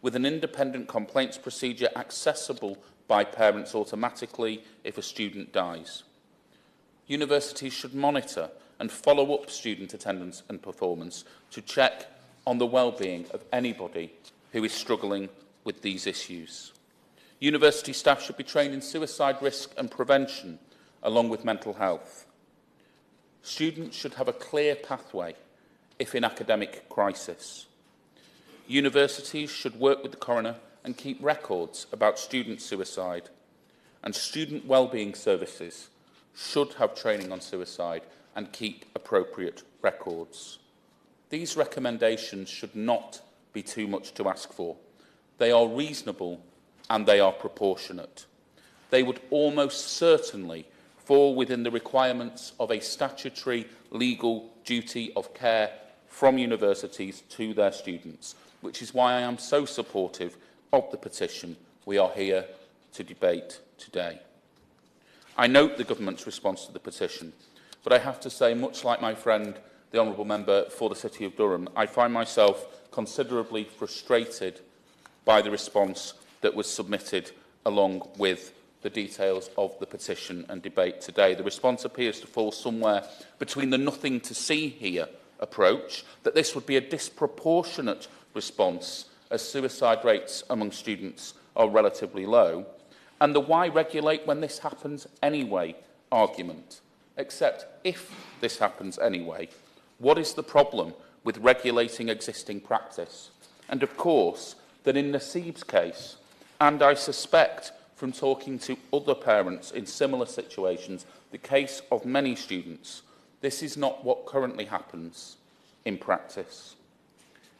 with an independent complaints procedure accessible by parents automatically if a student dies. Universities should monitor and follow up student attendance and performance to check on the well-being of anybody who is struggling with these issues. University staff should be trained in suicide risk and prevention, along with mental health. Students should have a clear pathway if in academic crisis. Universities should work with the coroner and keep records about student suicide, and student wellbeing services should have training on suicide and keep appropriate records. These recommendations should not be too much to ask for. They are reasonable and they are proportionate. They would almost certainly fall within the requirements of a statutory legal duty of care from universities to their students, which is why I am so supportive of the petition we are here to debate today. I note the government's response to the petition, but I have to say, much like my friend, the Honourable Member for the City of Durham, I find myself considerably frustrated by the response that was submitted along with the details of the petition and debate today. The response appears to fall somewhere between the nothing to see here approach, that this would be a disproportionate response as suicide rates among students are relatively low, and the why regulate when this happens anyway argument. Except if this happens anyway, what is the problem with regulating existing practice? And of course, that in Naseeb's case, and I suspect from talking to other parents in similar situations, the case of many students, this is not what currently happens in practice.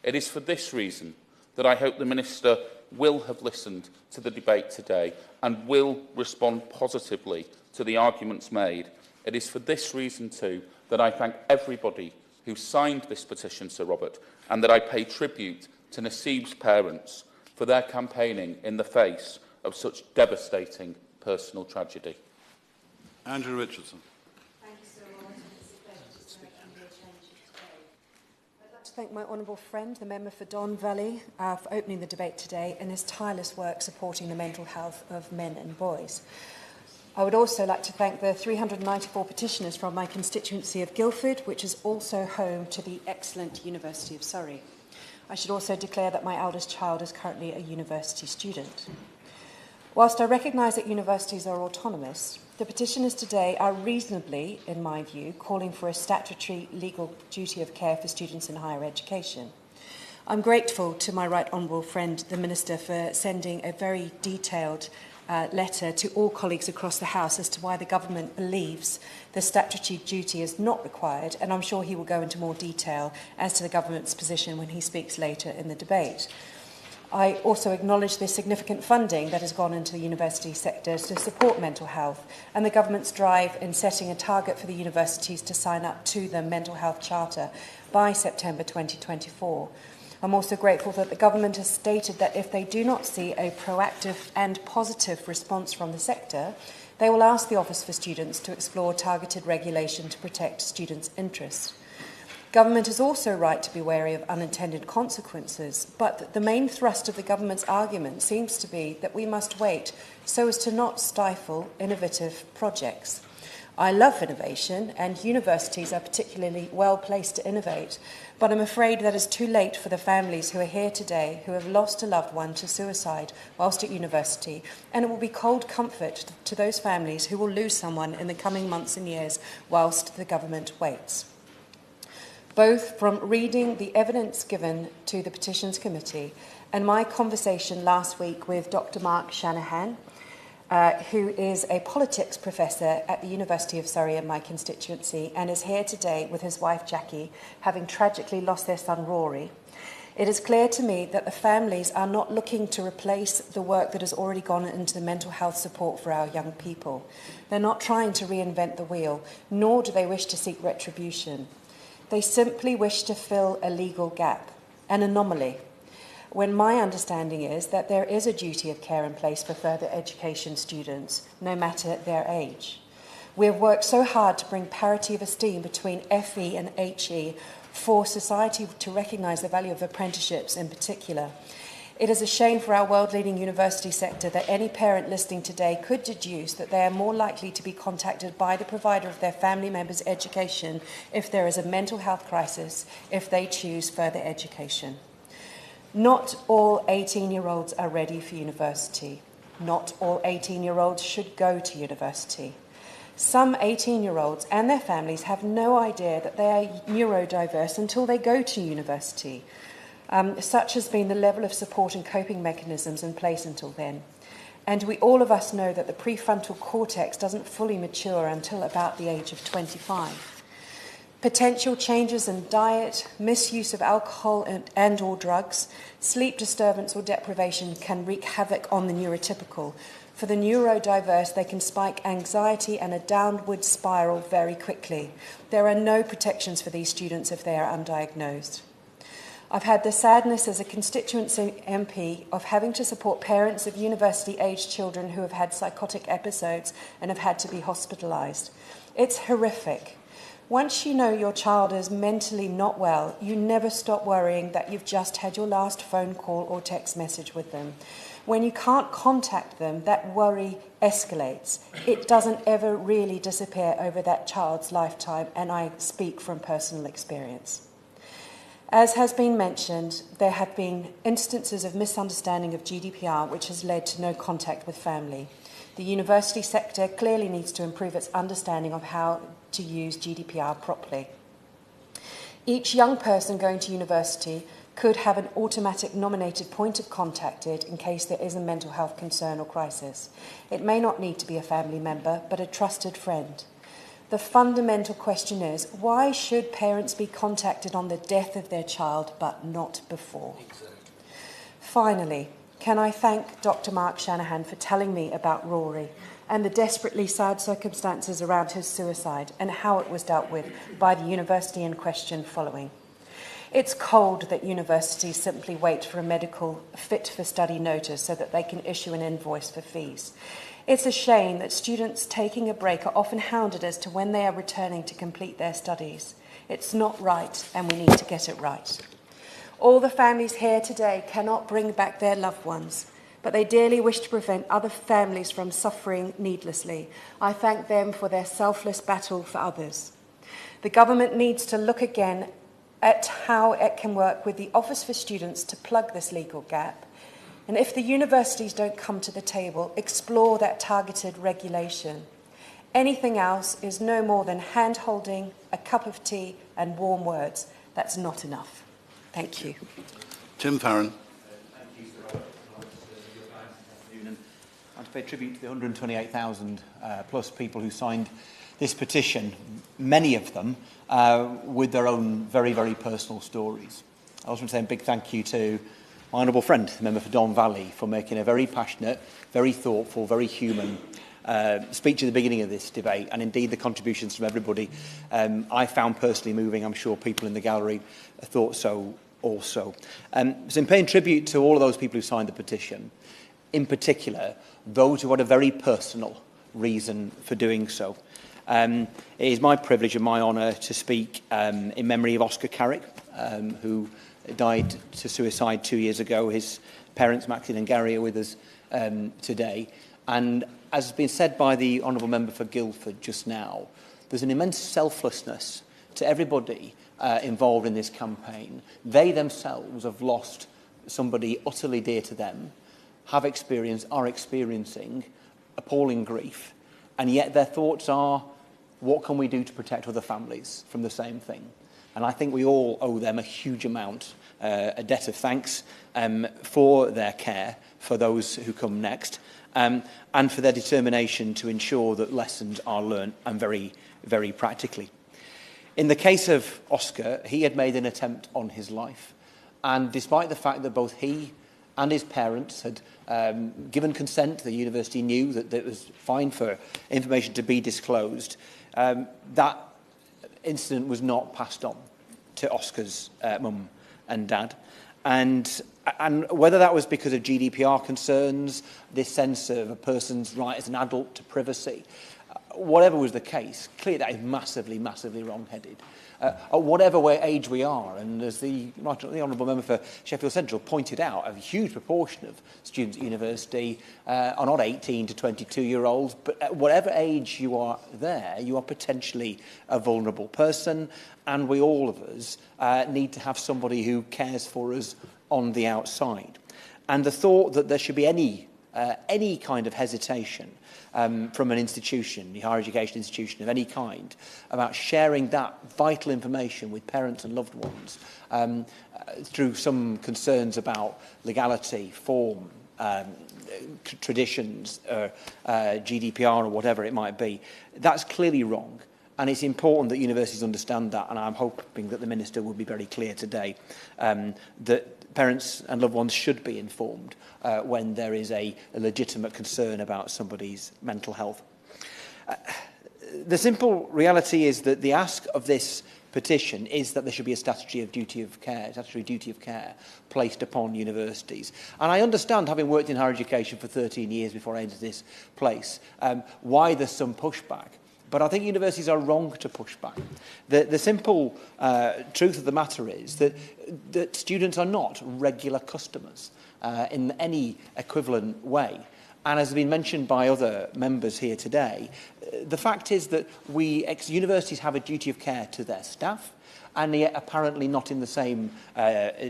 It is for this reason that I hope the Minister will have listened to the debate today and will respond positively to the arguments made. It is for this reason too that I thank everybody who signed this petition, Sir Robert, and that I pay tribute to Naseeb's parents for their campaigning in the face of such devastating personal tragedy. Andrew Richardson. Thank you, Sir Robert. It's a pleasure to serve under your chairmanship today. I'd like to thank my honourable friend, the member for Don Valley, for opening the debate today and his tireless work supporting the mental health of men and boys. I would also like to thank the 394 petitioners from my constituency of Guildford, which is also home to the excellent University of Surrey. I should also declare that my eldest child is currently a university student. Whilst I recognise that universities are autonomous, the petitioners today are reasonably, in my view, calling for a statutory legal duty of care for students in higher education. I'm grateful to my right honourable friend, the Minister, for sending a very detailed letter to all colleagues across the House as to why the government believes the statutory duty is not required, and I'm sure he will go into more detail as to the government's position when he speaks later in the debate. I also acknowledge the significant funding that has gone into the university sector to support mental health and the government's drive in setting a target for the universities to sign up to the Mental Health Charter by September 2024. I'm also grateful that the government has stated that if they do not see a proactive and positive response from the sector, they will ask the Office for Students to explore targeted regulation to protect students' interests. Government is also right to be wary of unintended consequences, but the main thrust of the government's argument seems to be that we must wait so as to not stifle innovative projects. I love innovation, and universities are particularly well placed to innovate, but I'm afraid that it's too late for the families who are here today who have lost a loved one to suicide whilst at university, and it will be cold comfort to those families who will lose someone in the coming months and years whilst the government waits. Both from reading the evidence given to the Petitions Committee and my conversation last week with Dr. Mark Shanahan, who is a politics professor at the University of Surrey in my constituency and is here today with his wife Jackie, having tragically lost their son Rory, it is clear to me that the families are not looking to replace the work that has already gone into the mental health support for our young people. They're not trying to reinvent the wheel, nor do they wish to seek retribution. They simply wish to fill a legal gap, an anomaly, when my understanding is that there is a duty of care in place for further education students, no matter their age. We have worked so hard to bring parity of esteem between FE and HE for society to recognise the value of apprenticeships in particular. It is a shame for our world-leading university sector that any parent listening today could deduce that they are more likely to be contacted by the provider of their family member's education if there is a mental health crisis, if they choose further education. Not all 18-year-olds are ready for university. Not all 18-year-olds should go to university. Some 18-year-olds and their families have no idea that they are neurodiverse until they go to university. Such has been the level of support and coping mechanisms in place until then. And all of us know that the prefrontal cortex doesn't fully mature until about the age of 25. Potential changes in diet, misuse of alcohol and or drugs, sleep disturbance or deprivation can wreak havoc on the neurotypical. For the neurodiverse, they can spike anxiety and a downward spiral very quickly. There are no protections for these students if they are undiagnosed. I've had the sadness as a constituency MP of having to support parents of university-aged children who have had psychotic episodes and have had to be hospitalised. It's horrific. Once you know your child is mentally not well, you never stop worrying that you've just had your last phone call or text message with them. When you can't contact them, that worry escalates. It doesn't ever really disappear over that child's lifetime, and I speak from personal experience. As has been mentioned, there have been instances of misunderstanding of GDPR which has led to no contact with family. The university sector clearly needs to improve its understanding of how to use GDPR properly. Each young person going to university could have an automatic nominated point of contact in case there is a mental health concern or crisis. It may not need to be a family member, but a trusted friend. The fundamental question is, why should parents be contacted on the death of their child, but not before? Finally, can I thank Dr. Mark Shanahan for telling me about Rory and the desperately sad circumstances around his suicide and how it was dealt with by the university in question following. It's cold that universities simply wait for a medical fit for study notice so that they can issue an invoice for fees. It's a shame that students taking a break are often hounded as to when they are returning to complete their studies. It's not right, and we need to get it right. All the families here today cannot bring back their loved ones, but they dearly wish to prevent other families from suffering needlessly. I thank them for their selfless battle for others. The government needs to look again at how it can work with the Office for Students to plug this legal gap. And if the universities don't come to the table, explore that targeted regulation. Anything else is no more than hand-holding, a cup of tea and warm words. That's not enough. Thank you. Tim Farron. Thank you, Sir Robert. And to pay tribute to the 128,000 plus people who signed this petition, many of them with their own very, very personal stories. I also want to say a big thank you to my honourable friend, the member for Don Valley, for making a very passionate, very thoughtful, very human speech at the beginning of this debate, and indeed the contributions from everybody I found personally moving. I'm sure people in the gallery thought so also. So in paying tribute to all of those people who signed the petition, in particular those who had a very personal reason for doing so, it is my privilege and my honour to speak in memory of Oscar Carrick, who died to suicide 2 years ago. His parents, Maxine and Gary, are with us today. And as has been said by the honourable member for Guildford just now, there's an immense selflessness to everybody involved in this campaign. They themselves have lost somebody utterly dear to them, are experiencing appalling grief, and yet their thoughts are, what can we do to protect other families from the same thing? And I think we all owe them a huge amount, a debt of thanks for their care for those who come next, and for their determination to ensure that lessons are learned, and very, very practically. In the case of Oscar, he had made an attempt on his life, and despite the fact that both he and his parents had given consent, the university knew that it was fine for information to be disclosed, that incident was not passed on to Oscar's mum and dad. And whether that was because of GDPR concerns, this sense of a person's right as an adult to privacy, whatever was the case, clearly that is massively, massively wrong-headed. At whatever age we are, and as the honourable member for Sheffield Central pointed out, a huge proportion of students at university are not 18 to 22-year-olds, but at whatever age you are there, you are potentially a vulnerable person, and we, all of us, need to have somebody who cares for us on the outside. And the thought that there should be any kind of hesitation from an institution, the higher education institution of any kind, about sharing that vital information with parents and loved ones through some concerns about legality, form, traditions, GDPR or whatever it might be, that's clearly wrong. And it's important that universities understand that, and I'm hoping that the Minister will be very clear today that parents and loved ones should be informed when there is a legitimate concern about somebody's mental health. The simple reality is that the ask of this petition is that there should be a statutory duty of care placed upon universities. And I understand, having worked in higher education for 13 years before I entered this place, why there's some pushback But I think universities are wrong to push back. The simple truth of the matter is that students are not regular customers in any equivalent way. And as has been mentioned by other members here today, the fact is that universities have a duty of care to their staff, and yet apparently not in the same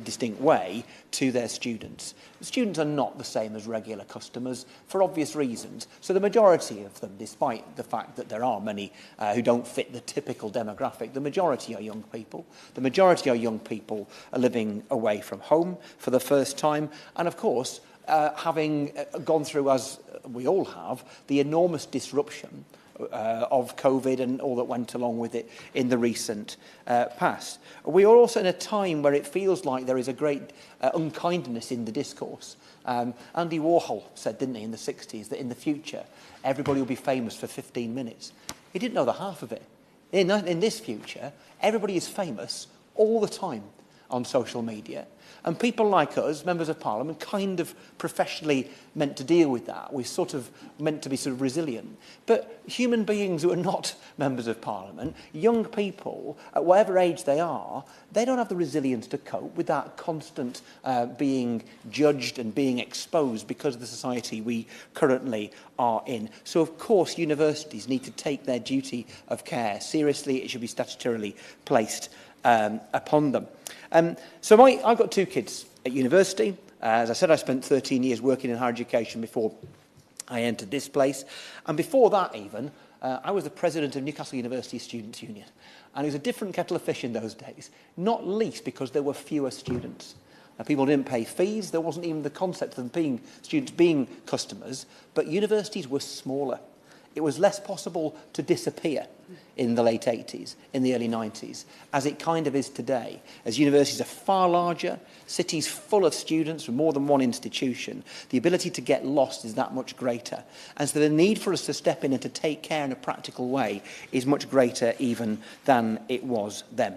distinct way to their students. Students are not the same as regular customers for obvious reasons. So the majority of them, despite the fact that there are many who don't fit the typical demographic, the majority are young people. The majority are young people living away from home for the first time. And of course, having gone through, as we all have, the enormous disruption of COVID and all that went along with it in the recent past. We are also in a time where it feels like there is a great unkindness in the discourse. Andy Warhol said, didn't he, in the 60s, that in the future, everybody will be famous for 15 minutes. He didn't know the half of it. In this future, everybody is famous all the time on social media. And people like us, members of Parliament, kind of professionally meant to deal with that. We're sort of meant to be sort of resilient. But human beings who are not members of Parliament, young people, at whatever age they are, they don't have the resilience to cope with that constant being judged and being exposed because of the society we currently are in. So, of course, universities need to take their duty of care seriously. It should be statutorily placed upon them. So I've got 2 kids at university. As I said, I spent 13 years working in higher education before I entered this place. And before that even, I was the president of Newcastle University Students' Union. And it was a different kettle of fish in those days, not least because there were fewer students. People didn't pay fees. There wasn't even the concept of them students being customers. But universities were smaller. It was less possible to disappear in the late 80s, in the early 90s, as it kind of is today. As universities are far larger, cities full of students from more than one institution, the ability to get lost is that much greater. And so the need for us to step in and to take care in a practical way is much greater even than it was then.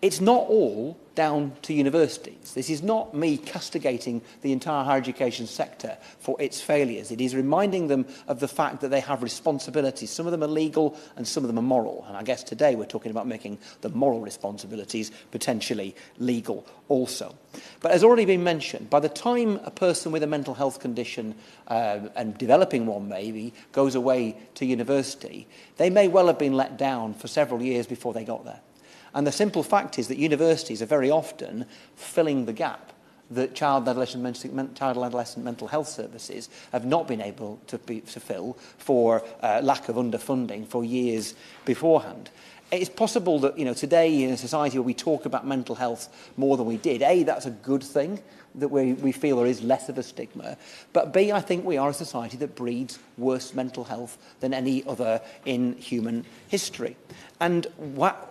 It's not all down to universities. This is not me castigating the entire higher education sector for its failures. It is reminding them of the fact that they have responsibilities. Some of them are legal and some of them are moral. And I guess today we're talking about making the moral responsibilities potentially legal also. But as already been mentioned, by the time a person with a mental health condition and developing one maybe goes away to university, they may well have been let down for several years before they got there. And the simple fact is that universities are very often filling the gap that child adolescent mental health services have not been able to fill for lack of underfunding for years beforehand. It's possible that, today in a society where we talk about mental health more than we did, A, that's a good thing, that we feel there is less of a stigma, but B, I think we are a society that breeds worse mental health than any other in human history. And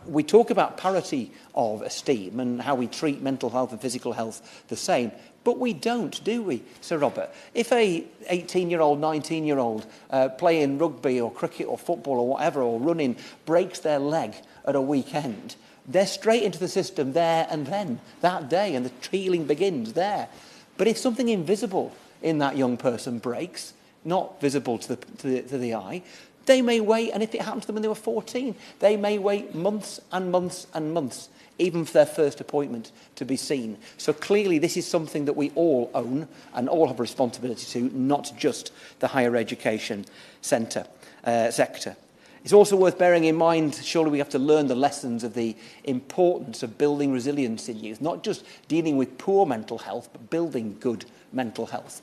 we talk about parity of esteem and how we treat mental health and physical health the same, but we don't, do we, Sir Robert? If a 18-year-old, 19-year-old playing rugby or cricket or football or whatever, or running, breaks their leg at a weekend, they're straight into the system there and then, that day, and the healing begins there. But if something invisible in that young person breaks, not visible to the eye, they may wait, and if it happened to them when they were 14, they may wait months and months and months, even for their first appointment to be seen. So clearly this is something that we all own and all have a responsibility to, not just the higher education sector. It's also worth bearing in mind, surely we have to learn the lessons of the importance of building resilience in youth, not just dealing with poor mental health, but building good mental health.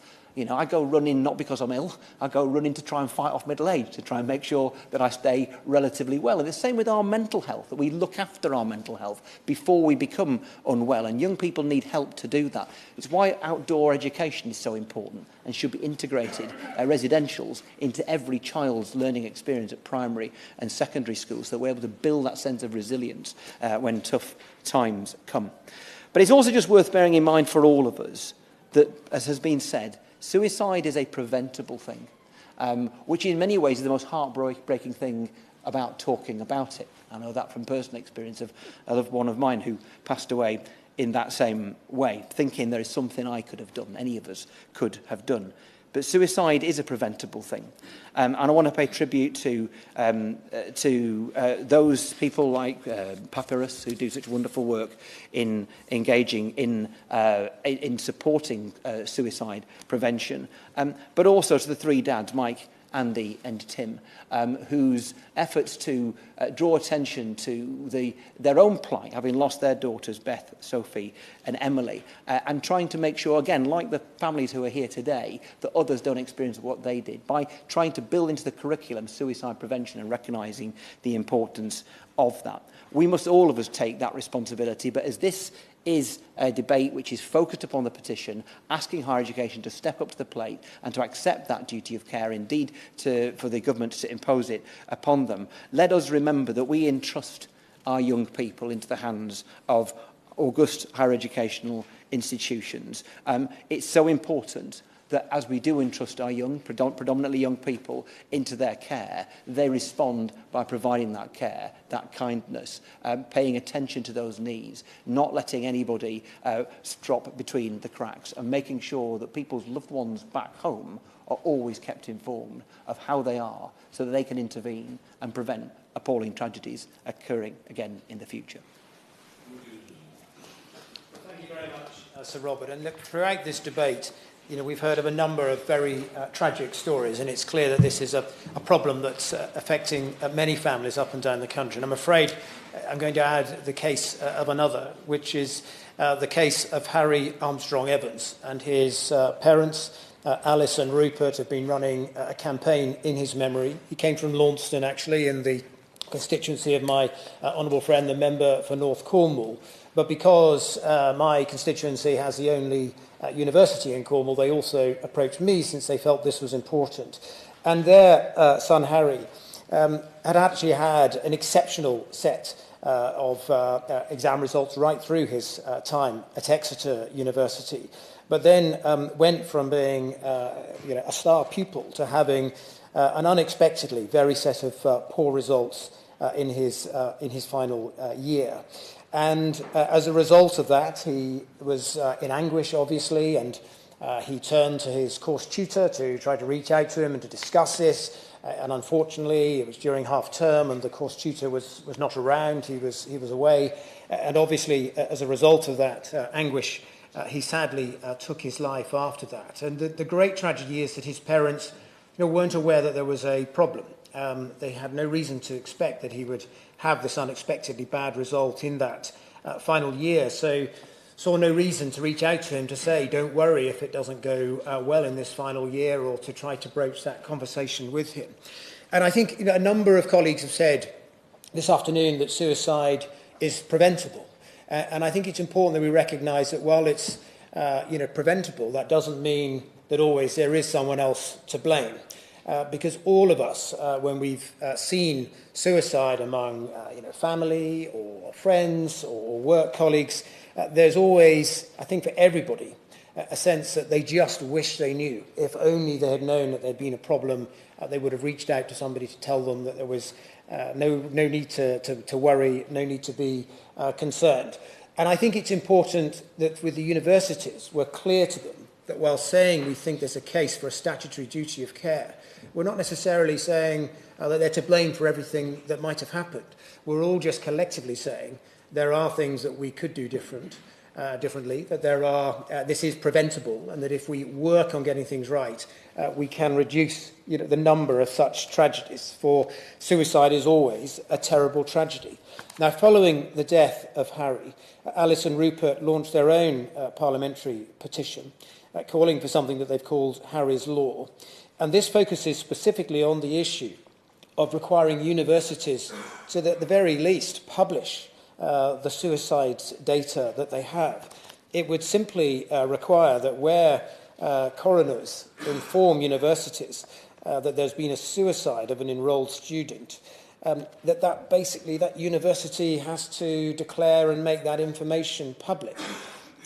I go running not because I'm ill, I go running to try and fight off middle age, to try and make sure that I stay relatively well. And the same with our mental health, that we look after our mental health before we become unwell. And young people need help to do that. It's why outdoor education is so important and should be integrated, residentials, into every child's learning experience at primary and secondary schools, so that we're able to build that sense of resilience when tough times come. But it's also just worth bearing in mind for all of us that, as has been said, suicide is a preventable thing, which in many ways is the most heartbreaking thing about talking about it. I know that from personal experience of one of mine who passed away in that same way, thinking there is something I could have done, any of us could have done. But suicide is a preventable thing. And I want to pay tribute to those people like Papyrus, who do such wonderful work in engaging in supporting suicide prevention, but also to the three dads, Mike, Andy and Tim, whose efforts to draw attention to their own plight, having lost their daughters, Beth, Sophie and Emily, and trying to make sure, again, like the families who are here today, that others don't experience what they did, by trying to build into the curriculum suicide prevention and recognising the importance of that. We must, all of us, take that responsibility, but as this is a debate which is focused upon the petition, asking higher education to step up to the plate and to accept that duty of care, indeed for the government to impose it upon them. Let us remember that we entrust our young people into the hands of august higher educational institutions. It's so important that as we do entrust our young, predominantly young people, into their care, they respond by providing that care, that kindness, paying attention to those needs, not letting anybody drop between the cracks, and making sure that people's loved ones back home are always kept informed of how they are, so that they can intervene and prevent appalling tragedies occurring again in the future. Thank you very much, Sir Robert. And look, throughout this debate, we've heard of a number of very tragic stories, and it's clear that this is a problem that's affecting many families up and down the country. And I'm afraid I'm going to add the case of another, which is the case of Harry Armstrong Evans. And his parents, Alice and Rupert, have been running a campaign in his memory. He came from Launceston, actually, in the constituency of my honourable friend, the member for North Cornwall. But because my constituency has the only university in Cornwall, they also approached me since they felt this was important. And their son Harry had actually had an exceptional set of exam results right through his time at Exeter University, but then went from being a star pupil to having an unexpectedly very set of poor results in his final year. And as a result of that, he was in anguish, obviously, and he turned to his course tutor to try to reach out to him and to discuss this. And unfortunately, it was during half term, and the course tutor was not around. He was away, and obviously, as a result of that anguish, he sadly took his life after that. And the great tragedy is that his parents, weren't aware that there was a problem. They had no reason to expect that he would have this unexpectedly bad result in that final year, so saw no reason to reach out to him to say, don't worry if it doesn't go well in this final year, or to try to broach that conversation with him. And I think a number of colleagues have said this afternoon that suicide is preventable. And I think it's important that we recognise that while it's preventable, that doesn't mean that always there is someone else to blame. Because all of us, when we've seen suicide among family or friends or work colleagues, there's always, I think for everybody, a sense that they just wish they knew. If only they had known that there'd been a problem, they would have reached out to somebody to tell them that there was no need to worry, no need to be concerned. And I think it's important that with the universities, we're clear to them that while saying we think there's a case for a statutory duty of care, we're not necessarily saying that they're to blame for everything that might have happened. We're all just collectively saying there are things that we could do differently, that there are, this is preventable, and that if we work on getting things right, we can reduce the number of such tragedies, for suicide is always a terrible tragedy. Now, following the death of Harry, Alice and Rupert launched their own parliamentary petition, calling for something that they've called Harry's Law. And this focuses specifically on the issue of requiring universities to, at the very least, publish the suicide data that they have. It would simply require that where coroners inform universities that there's been a suicide of an enrolled student, that university has to declare and make that information public.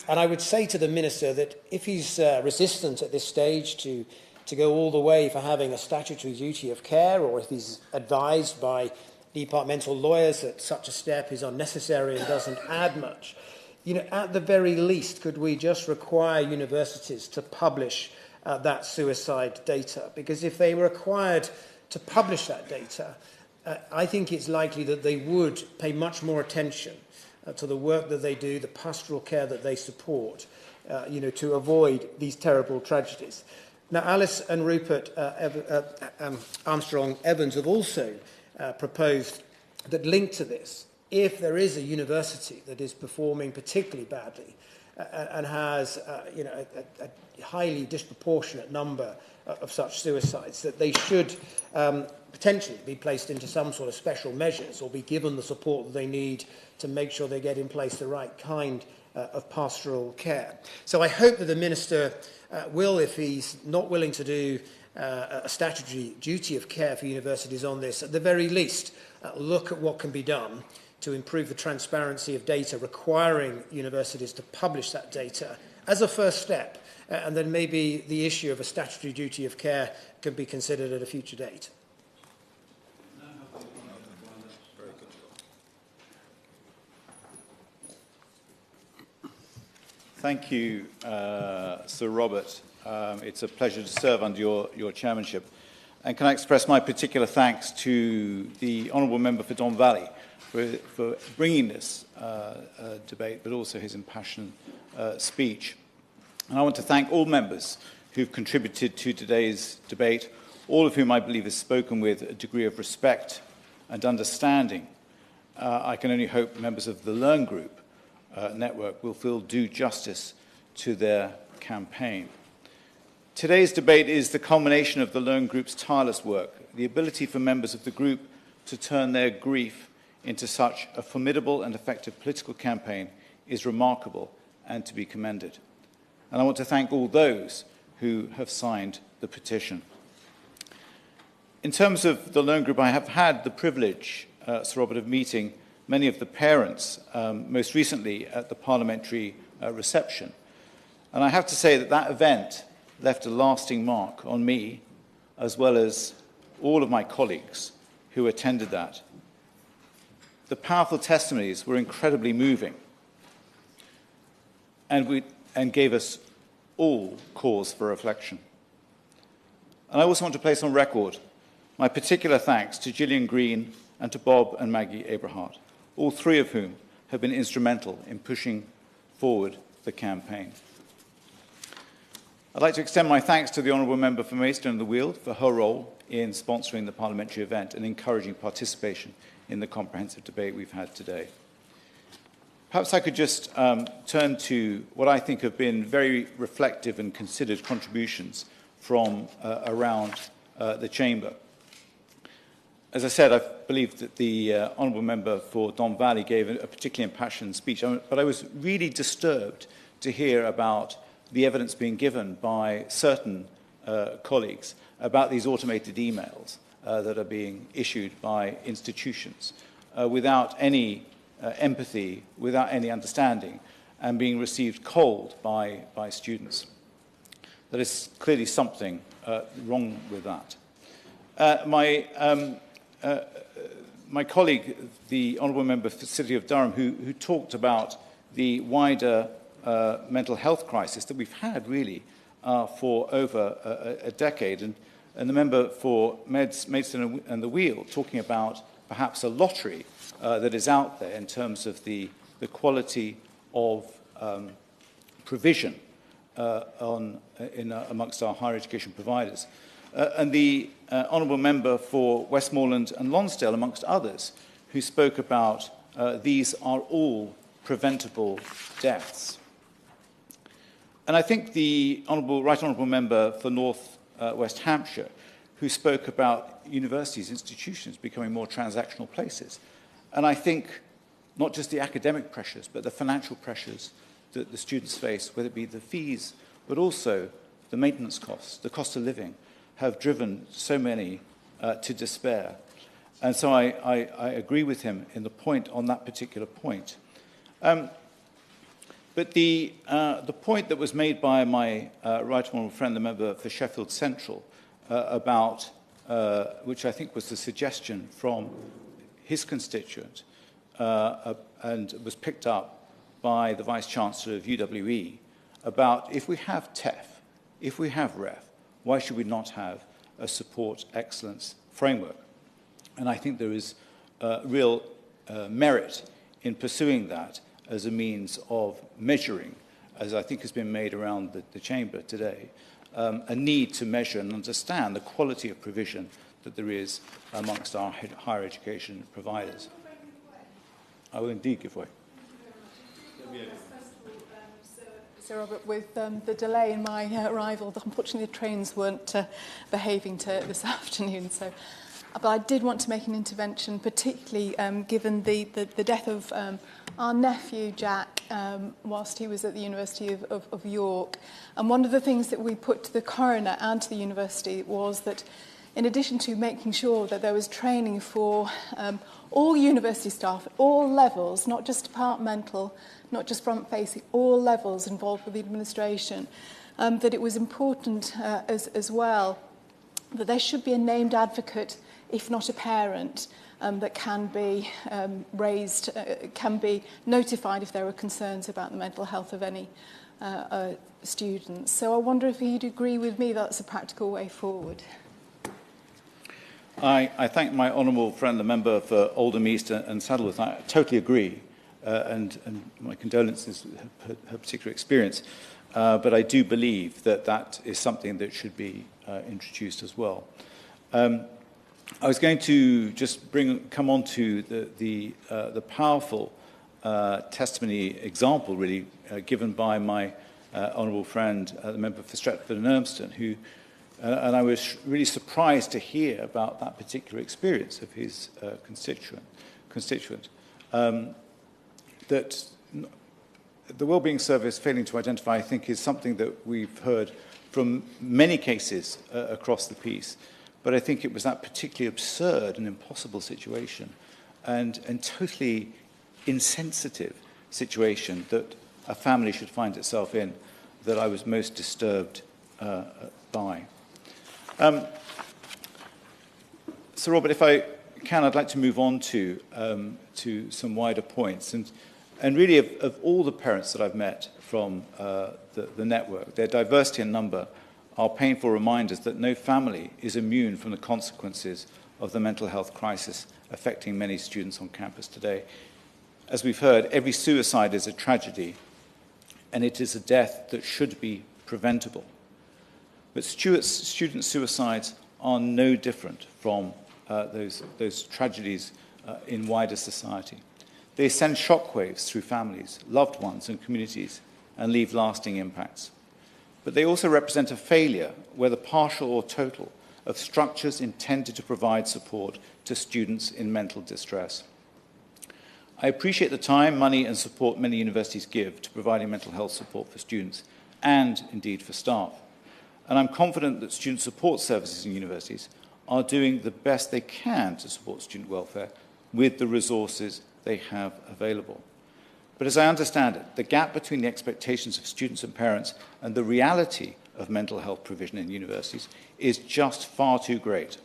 And I would say to the Minister that if he's resistant at this stage to go all the way for having a statutory duty of care, or if he's advised by departmental lawyers that such a step is unnecessary and doesn't add much, at the very least, could we just require universities to publish that suicide data, because if they were required to publish that data, I think it's likely that they would pay much more attention to the work that they do, the pastoral care that they support, to avoid these terrible tragedies. Now, Alice and Rupert Armstrong-Evans have also proposed that linked to this, if there is a university that is performing particularly badly and has a highly disproportionate number of such suicides, that they should potentially be placed into some sort of special measures or be given the support that they need to make sure they get in place the right kind of pastoral care. So I hope that the Minister will, if he's not willing to do a statutory duty of care for universities on this, at the very least, look at what can be done to improve the transparency of data, requiring universities to publish that data as a first step, and then maybe the issue of a statutory duty of care can be considered at a future date. Thank you, Sir Robert. It's a pleasure to serve under your chairmanship. And can I express my particular thanks to the Honourable Member for Don Valley for bringing this debate, but also his impassioned speech. And I want to thank all members who've contributed to today's debate, all of whom I believe have spoken with a degree of respect and understanding. I can only hope members of the Learn Group network will feel due justice to their campaign. Today's debate is the culmination of the Learn Group's tireless work, the ability for members of the group to turn their grief into such a formidable and effective political campaign is remarkable and to be commended. And I want to thank all those who have signed the petition. In terms of the Learn Group, I have had the privilege, Sir Robert, of meeting many of the parents, most recently at the parliamentary reception. And I have to say that that event left a lasting mark on me, as well as all of my colleagues who attended that. The powerful testimonies were incredibly moving and gave us all cause for reflection. And I also want to place on record my particular thanks to Gillian Green and to Bob and Maggie Abrahart, all three of whom have been instrumental in pushing forward the campaign. I'd like to extend my thanks to the Honourable Member for Maidstone and the Weald for her role in sponsoring the parliamentary event and encouraging participation in the comprehensive debate we've had today. Perhaps I could just turn to what I think have been very reflective and considered contributions from around the Chamber. As I said, I believe that the Honourable Member for Don Valley gave a particularly impassioned speech, but I was really disturbed to hear about the evidence being given by certain colleagues about these automated emails that are being issued by institutions without any empathy, without any understanding, and being received cold by students. There is clearly something wrong with that. My colleague, the Honourable Member for the City of Durham, who talked about the wider mental health crisis that we've had really for over a decade, and the member for Maidstone and the Weald talking about perhaps a lottery that is out there in terms of the quality of provision amongst our higher education providers. And the Honourable Member for Westmoreland and Lonsdale, amongst others, who spoke about these are all preventable deaths. And I think the Right Honourable Member for North West Hampshire, who spoke about universities, institutions becoming more transactional places. And I think not just the academic pressures, but the financial pressures that the students face, whether it be the fees, but also the maintenance costs, the cost of living, have driven so many to despair. And so I agree with him in the point on that particular point. But the point that was made by my right honourable friend, the member for Sheffield Central, about, which I think was the suggestion from his constituent, and was picked up by the Vice-Chancellor of UWE, about if we have TEF, If we have REF, why should we not have a support excellence framework? And I think there is real merit in pursuing that as a means of measuring, as I think has been made around the Chamber today, a need to measure and understand the quality of provision that there is amongst our higher education providers. I will indeed give way. Sir Robert, with the delay in my arrival, unfortunately the trains weren't behaving this afternoon. But I did want to make an intervention, particularly given the death of our nephew Jack whilst he was at the University of York. And one of the things that we put to the coroner and to the university was that, in addition to making sure that there was training for all university staff at all levels, not just departmental, not just front-facing, all levels involved with the administration, that it was important as well that there should be a named advocate, if not a parent, that can be raised, can be notified if there are concerns about the mental health of any students. So I wonder if you'd agree with me that's a practical way forward. I thank my honourable friend, the member for Oldham East and Saddleworth. I totally agree, and my condolences for her particular experience. But I do believe that that is something that should be introduced as well. I was going to just come on to the powerful testimony example, really, given by my honourable friend, the member for Stretford and Urmston, who. And I was really surprised to hear about that particular experience of his constituent. That the Wellbeing Service failing to identify, I think, is something that we've heard from many cases across the piece. But I think it was that particularly absurd and impossible situation and totally insensitive situation that a family should find itself in that I was most disturbed by. Sir Robert, if I can, I'd like to move on to some wider points. And really, of all the parents that I've met from the network, their diversity and number are painful reminders that no family is immune from the consequences of the mental health crisis affecting many students on campus today. As we've heard, every suicide is a tragedy, and it is a death that should be preventable. But student suicides are no different from those tragedies in wider society. They send shockwaves through families, loved ones, and communities, and leave lasting impacts. But they also represent a failure, whether partial or total, of structures intended to provide support to students in mental distress. I appreciate the time, money, and support many universities give to providing mental health support for students, and indeed for staff. And I'm confident that student support services in universities are doing the best they can to support student welfare with the resources they have available. But as I understand it, the gap between the expectations of students and parents and the reality of mental health provision in universities is just far too great.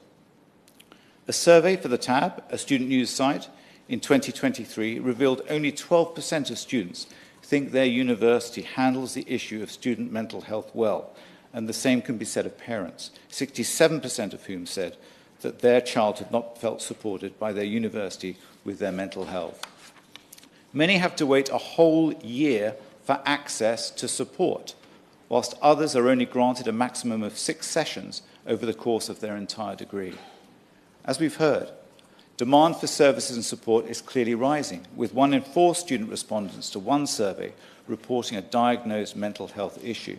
A survey for the TAB, a student news site, in 2023 revealed only 12% of students think their university handles the issue of student mental health well, and the same can be said of parents, 67% of whom said that their child had not felt supported by their university with their mental health. Many have to wait a whole year for access to support, whilst others are only granted a maximum of 6 sessions over the course of their entire degree. As we've heard, demand for services and support is clearly rising, with 1 in 4 student respondents to one survey reporting a diagnosed mental health issue.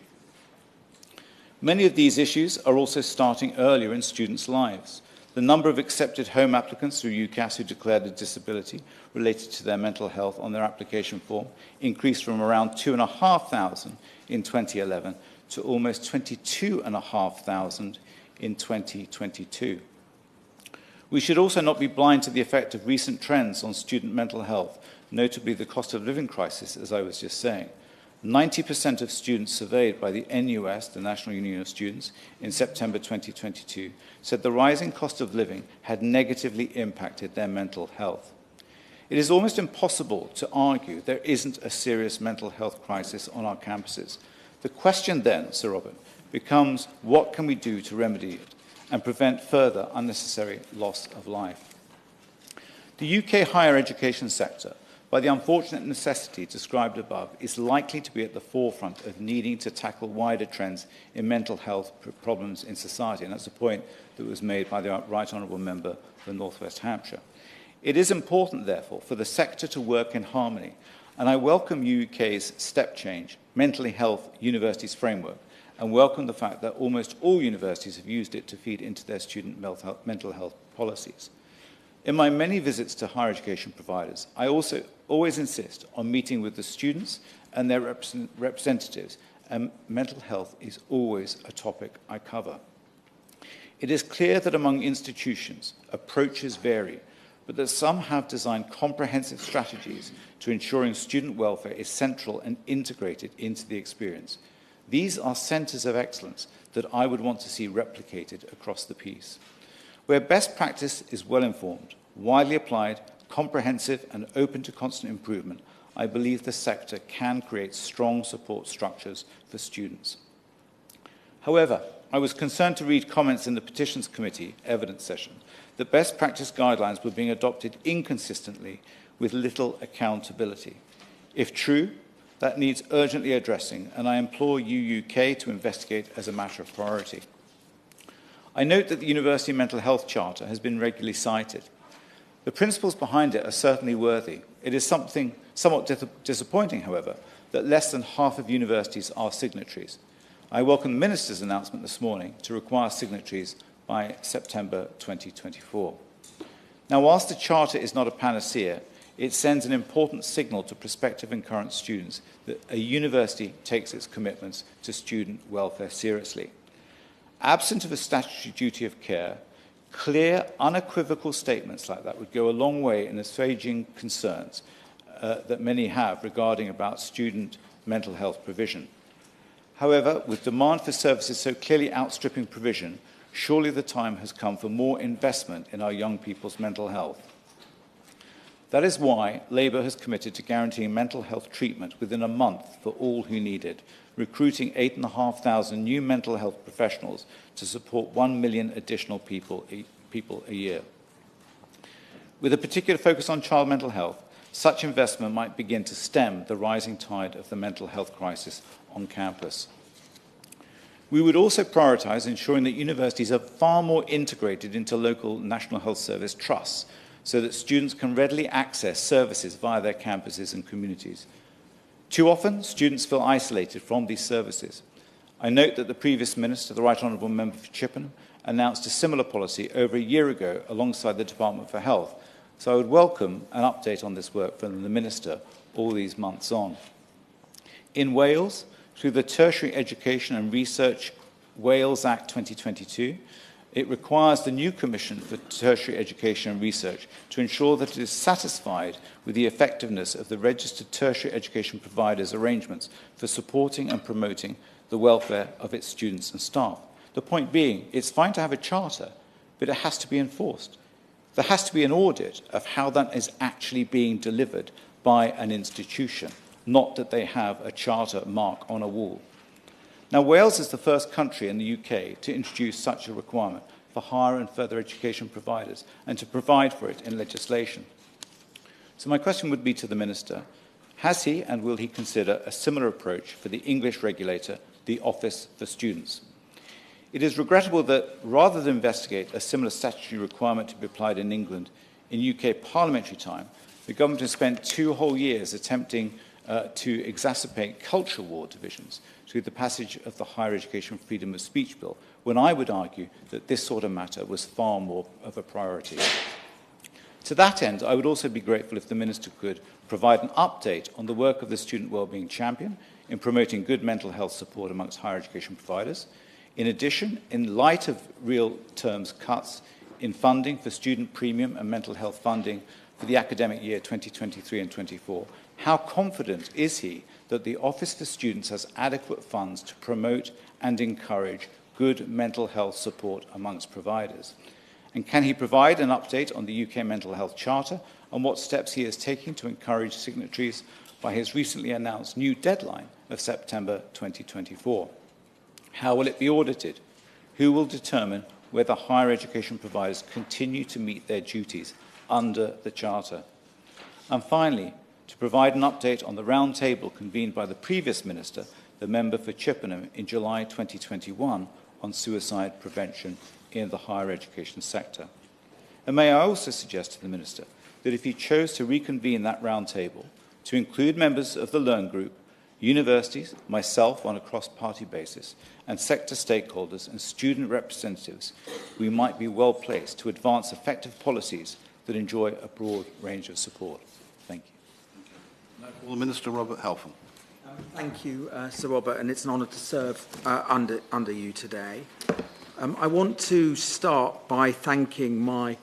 Many of these issues are also starting earlier in students' lives. The number of accepted home applicants through UCAS who declared a disability related to their mental health on their application form increased from around 2,500 in 2011 to almost 22,500 in 2022. We should also not be blind to the effect of recent trends on student mental health, notably the cost of living crisis, as I was just saying. 90% of students surveyed by the NUS, the National Union of Students, in September 2022, said the rising cost of living had negatively impacted their mental health. It is almost impossible to argue there isn't a serious mental health crisis on our campuses. The question then, Sir Robert, becomes what can we do to remedy it and prevent further unnecessary loss of life. The UK higher education sector, by the unfortunate necessity described above, is likely to be at the forefront of needing to tackle wider trends in mental health problems in society, and that's a point that was made by the Right Honourable Member for North West Hampshire. It is important, therefore, for the sector to work in harmony, and I welcome UK's step change, Mentally Health Universities Framework, and welcome the fact that almost all universities have used it to feed into their student mental health policies. In my many visits to higher education providers, I also always insist on meeting with the students and their representatives, and mental health is always a topic I cover. It is clear that among institutions, approaches vary, but that some have designed comprehensive strategies to ensuring student welfare is central and integrated into the experience. These are centres of excellence that I would want to see replicated across the piece. Where best practice is well-informed, widely applied, comprehensive and open to constant improvement, I believe the sector can create strong support structures for students. However, I was concerned to read comments in the Petitions Committee evidence session that best practice guidelines were being adopted inconsistently with little accountability. If true, that needs urgently addressing, and I implore UUK to investigate as a matter of priority. I note that the University Mental Health Charter has been regularly cited. The principles behind it are certainly worthy. It is somewhat disappointing, however, that less than half of universities are signatories. I welcome the Minister's announcement this morning to require signatories by September 2024. Now, whilst the Charter is not a panacea, it sends an important signal to prospective and current students that a university takes its commitments to student welfare seriously. Absent of a statutory duty of care, clear, unequivocal statements like that would go a long way in assuaging concerns that many have regarding about student mental health provision. However, with demand for services so clearly outstripping provision, surely the time has come for more investment in our young people's mental health. That is why Labour has committed to guaranteeing mental health treatment within a month for all who need it, recruiting 8,500 new mental health professionals to support 1 million additional people a year. With a particular focus on child mental health, such investment might begin to stem the rising tide of the mental health crisis on campus. We would also prioritise ensuring that universities are far more integrated into local National Health Service trusts so that students can readily access services via their campuses and communities. Too often, students feel isolated from these services. I note that the previous Minister, the Right Honourable Member for Chippenham, announced a similar policy over a year ago alongside the Department for Health, so I would welcome an update on this work from the Minister all these months on. In Wales, through the Tertiary Education and Research Wales Act 2022, it requires the new Commission for Tertiary Education and Research to ensure that it is satisfied with the effectiveness of the registered tertiary education providers' arrangements for supporting and promoting the welfare of its students and staff. The point being, it's fine to have a charter, but it has to be enforced. There has to be an audit of how that is actually being delivered by an institution, not that they have a charter mark on a wall. Now, Wales is the first country in the UK to introduce such a requirement for higher and further education providers and to provide for it in legislation. So my question would be to the Minister, has he and will he consider a similar approach for the English regulator, the Office for Students? It is regrettable that rather than investigate a similar statutory requirement to be applied in England in UK parliamentary time, the government has spent 2 whole years attempting to exacerbate cultural war divisions through the passage of the Higher Education Freedom of Speech Bill, when I would argue that this sort of matter was far more of a priority. To that end, I would also be grateful if the Minister could provide an update on the work of the Student Wellbeing Champion in promoting good mental health support amongst higher education providers. In addition, in light of real terms cuts in funding for student premium and mental health funding for the academic year 2023 and 24, how confident is he that the Office for Students has adequate funds to promote and encourage good mental health support amongst providers? And can he provide an update on the UK Mental Health Charter and what steps he is taking to encourage signatories by his recently announced new deadline of September 2024? How will it be audited? Who will determine whether higher education providers continue to meet their duties under the Charter? And finally, to provide an update on the roundtable convened by the previous Minister, the member for Chippenham, in July 2021 on suicide prevention in the higher education sector. And may I also suggest to the Minister that if he chose to reconvene that roundtable, to include members of the Learn Group, universities, myself on a cross-party basis, and sector stakeholders and student representatives, we might be well placed to advance effective policies that enjoy a broad range of support. Thank you. Now call the Minister Robert Halfon. Thank you, Sir Robert, and it's an honour to serve under you today. I want to start by thanking my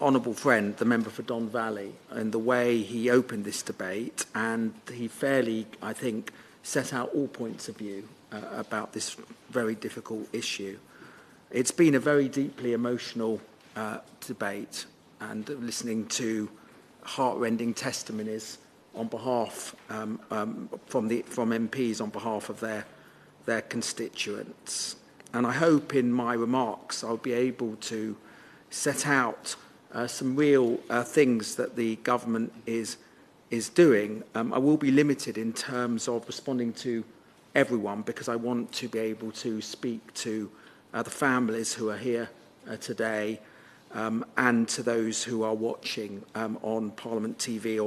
honourable friend, the member for Don Valley, and the way he opened this debate, and he fairly, I think, set out all points of view about this very difficult issue. It's been a very deeply emotional debate, and listening to heart-rending testimonies on behalf from MPs on behalf of their constituents. And I hope in my remarks I'll be able to set out some real things that the government is doing. I will be limited in terms of responding to everyone because I want to be able to speak to the families who are here today and to those who are watching on Parliament TV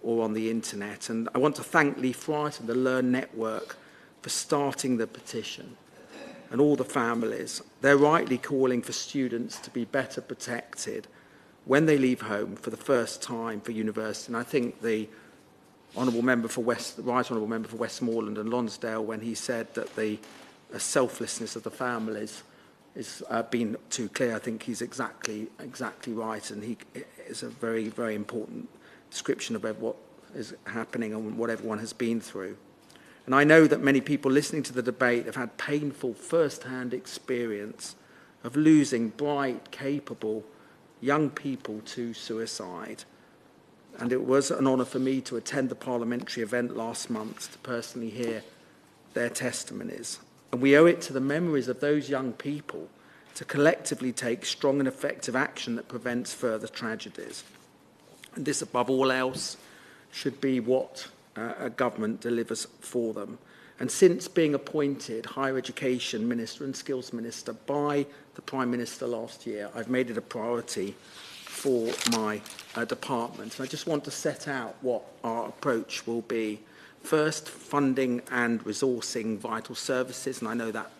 or on the internet. And I want to thank Leaf Right and the Learn Network for starting the petition, and all the families. They're rightly calling for students to be better protected when they leave home for the first time for university. And I think the Honourable Member for Right Honourable Member for Westmoreland and Lonsdale, when he said that the selflessness of the families is been too clear, I think he's exactly right, and he is a very, very important description of what is happening and what everyone has been through. And I know that many people listening to the debate have had painful first-hand experience of losing bright, capable young people to suicide. And it was an honour for me to attend the parliamentary event last month to personally hear their testimonies. And we owe it to the memories of those young people to collectively take strong and effective action that prevents further tragedies. And this, above all else, should be what a government delivers for them. And since being appointed Higher Education Minister and Skills Minister by the Prime Minister last year, I've made it a priority for my department. And I just want to set out what our approach will be. First, funding and resourcing vital services, and I know that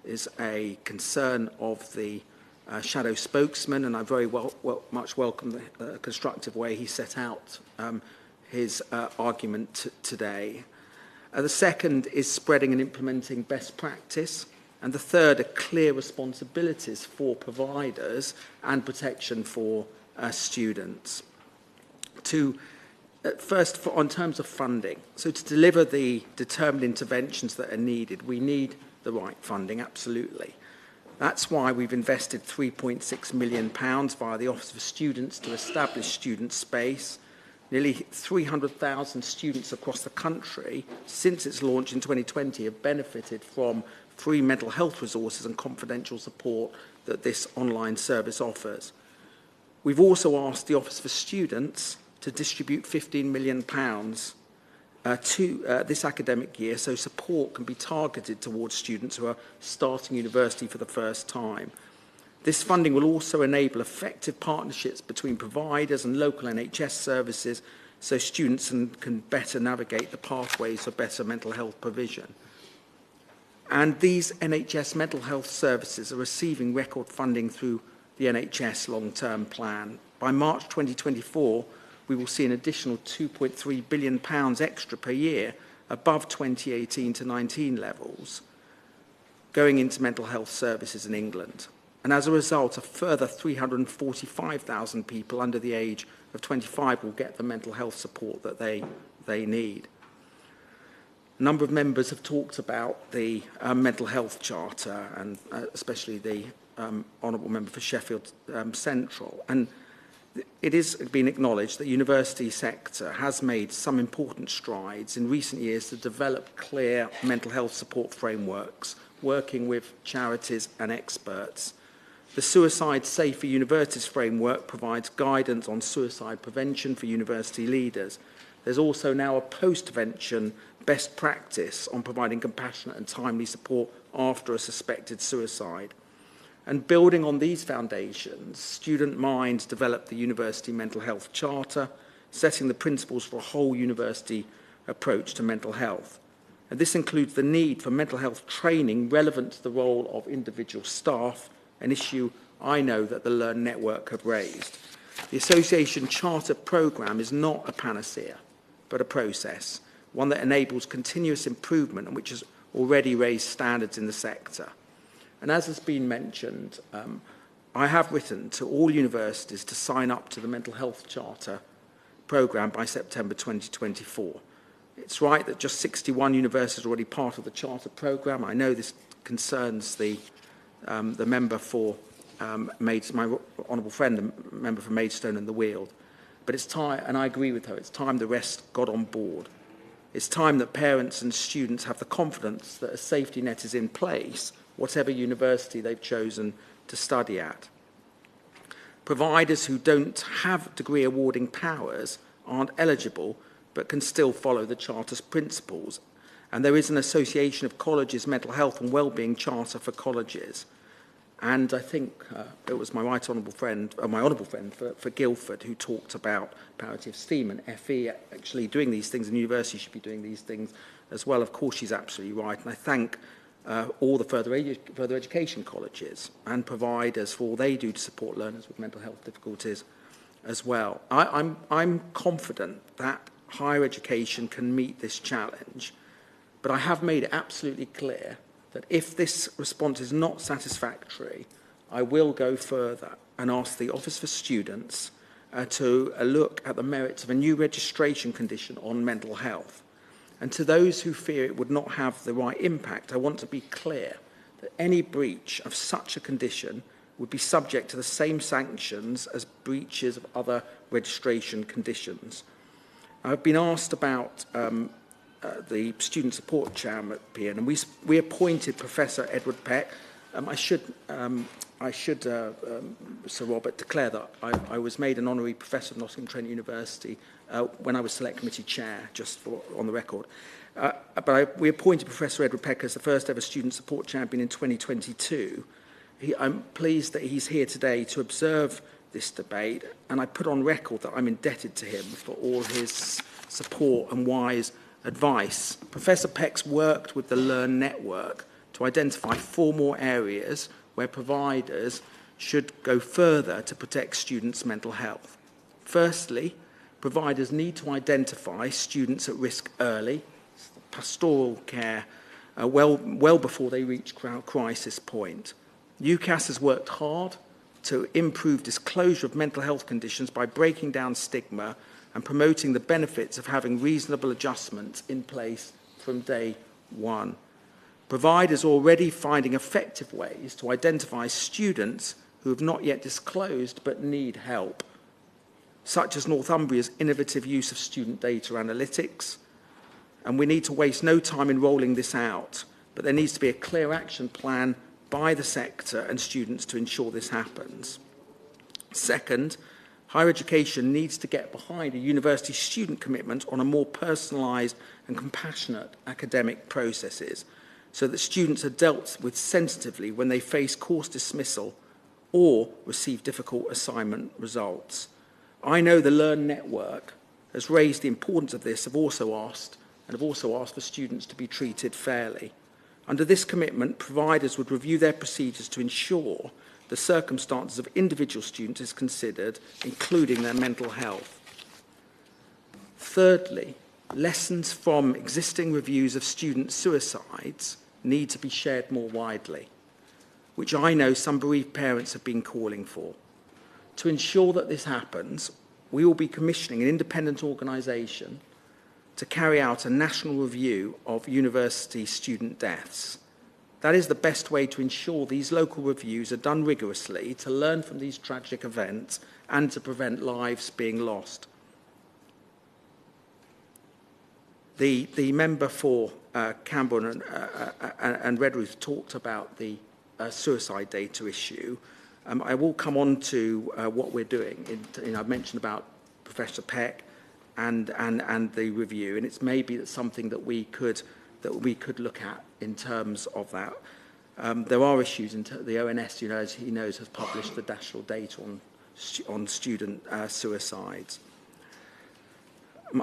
is a concern of the shadow spokesman, and I very much welcome the constructive way he set out his argument today. The second is spreading and implementing best practice. And the third are clear responsibilities for providers and protection for students. First, in terms of funding, so to deliver the determined interventions that are needed, we need the right funding, absolutely. That's why we've invested £3.6 million via the Office for Students to establish student space. Nearly 300,000 students across the country, since its launch in 2020, have benefited from free mental health resources and confidential support that this online service offers. We've also asked the Office for Students to distribute £15 million to this academic year, so support can be targeted towards students who are starting university for the first time. This funding will also enable effective partnerships between providers and local NHS services so students can better navigate the pathways for better mental health provision. And these NHS mental health services are receiving record funding through the NHS long-term plan. By March 2024, we will see an additional £2.3 billion extra per year above 2018 to 19 levels going into mental health services in England. And as a result, a further 345,000 people under the age of 25 will get the mental health support that they need. A number of members have talked about the mental health charter, and especially the Honourable Member for Sheffield Central. And It has been acknowledged that the university sector has made some important strides in recent years to develop clear mental health support frameworks, working with charities and experts. The Suicide Safer Universities framework provides guidance on suicide prevention for university leaders. There's also now a post-vention best practice on providing compassionate and timely support after a suspected suicide. And building on these foundations, Student Minds developed the University Mental Health Charter, setting the principles for a whole university approach to mental health. And this includes the need for mental health training relevant to the role of individual staff, an issue I know that the Learn Network have raised. The Association Charter programme is not a panacea, but a process, one that enables continuous improvement and which has already raised standards in the sector. And as has been mentioned, I have written to all universities to sign up to the Mental Health Charter programme by September 2024. It's right that just 61 universities are already part of the Charter programme. I know this concerns the member for my honourable friend, the member for Maidstone and the Weald. But it's time, and I agree with her, it's time the rest got on board. It's time that parents and students have the confidence that a safety net is in place, whatever university they've chosen to study at. Providers who don't have degree awarding powers aren't eligible, but can still follow the Charter's principles. And there is an Association of Colleges Mental Health and Wellbeing Charter for colleges. And I think it was my right honourable friend, my honourable friend for Guildford, who talked about palliative esteem and FE actually doing these things, and university should be doing these things as well. Of course, she's absolutely right. And I thank all the further education colleges and providers for all they do to support learners with mental health difficulties as well. I'm confident that higher education can meet this challenge, but I have made it absolutely clear that if this response is not satisfactory, I will go further and ask the Office for Students to look at the merits of a new registration condition on mental health. And to those who fear it would not have the right impact, I want to be clear that any breach of such a condition would be subject to the same sanctions as breaches of other registration conditions. I've been asked about the Student Support Champion, and we appointed Professor Edward Peck. I should, Sir Robert, declare that I was made an honorary professor of Nottingham Trent University when I was Select Committee Chair, just on the record. We appointed Professor Edward Peck as the first ever Student Support Champion in 2022. I'm pleased that he's here today to observe this debate, and I put on record that I'm indebted to him for all his support and wise advice. Professor Peck's worked with the Learn Network to identify 4 more areas where providers should go further to protect students' mental health. Firstly, providers need to identify students at risk early, pastoral care, well before they reach crisis point. UCAS has worked hard to improve disclosure of mental health conditions by breaking down stigma and promoting the benefits of having reasonable adjustments in place from day one. Providers are already finding effective ways to identify students who have not yet disclosed but need help, such as Northumbria's innovative use of student data analytics. And we need to waste no time in rolling this out, but there needs to be a clear action plan by the sector and students to ensure this happens. Second, higher education needs to get behind a university student commitment on a more personalised and compassionate academic processes so that students are dealt with sensitively when they face course dismissal or receive difficult assignment results. I know the Learn Network has raised the importance of this, have also asked for students to be treated fairly. Under this commitment, providers would review their procedures to ensure the circumstances of individual students is considered, including their mental health. Thirdly, lessons from existing reviews of student suicides need to be shared more widely, which I know some bereaved parents have been calling for. To ensure that this happens, we will be commissioning an independent organisation to carry out a national review of university student deaths. That is the best way to ensure these local reviews are done rigorously, to learn from these tragic events and to prevent lives being lost. The member for Camborne and Redruth talked about the suicide data issue. I will come on to what we're doing. I've mentioned about Professor Peck and the review, and it's maybe that's something that we could look at in terms of that. There are issues in the ONS, as he knows, has published the national data on student suicides.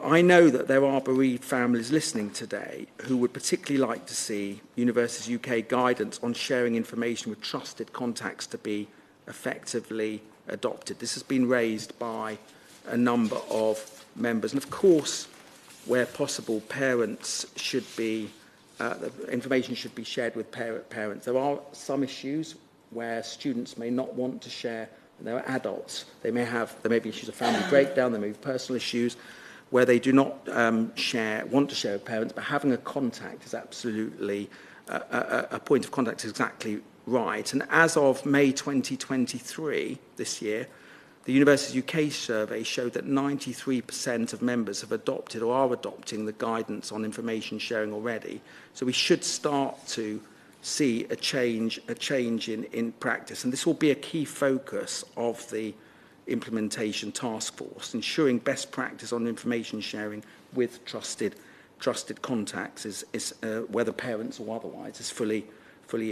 I know that there are bereaved families listening today who would particularly like to see Universities UK guidance on sharing information with trusted contacts to be effectively adopted. This has been raised by a number of members. And of course, where possible, parents should be, the information should be shared with parents. There are some issues where students may not want to share, and there are adults. There may be issues of family breakdown, there may be personal issues, where they do not want to share with parents, but having a contact is absolutely, a point of contact is exactly right. And as of May 2023, this year, the Universities UK survey showed that 93% of members have adopted or are adopting the guidance on information sharing already. So we should start to see a change in practice. And this will be a key focus of the implementation task force, ensuring best practice on information sharing with trusted contacts is whether parents or otherwise is fully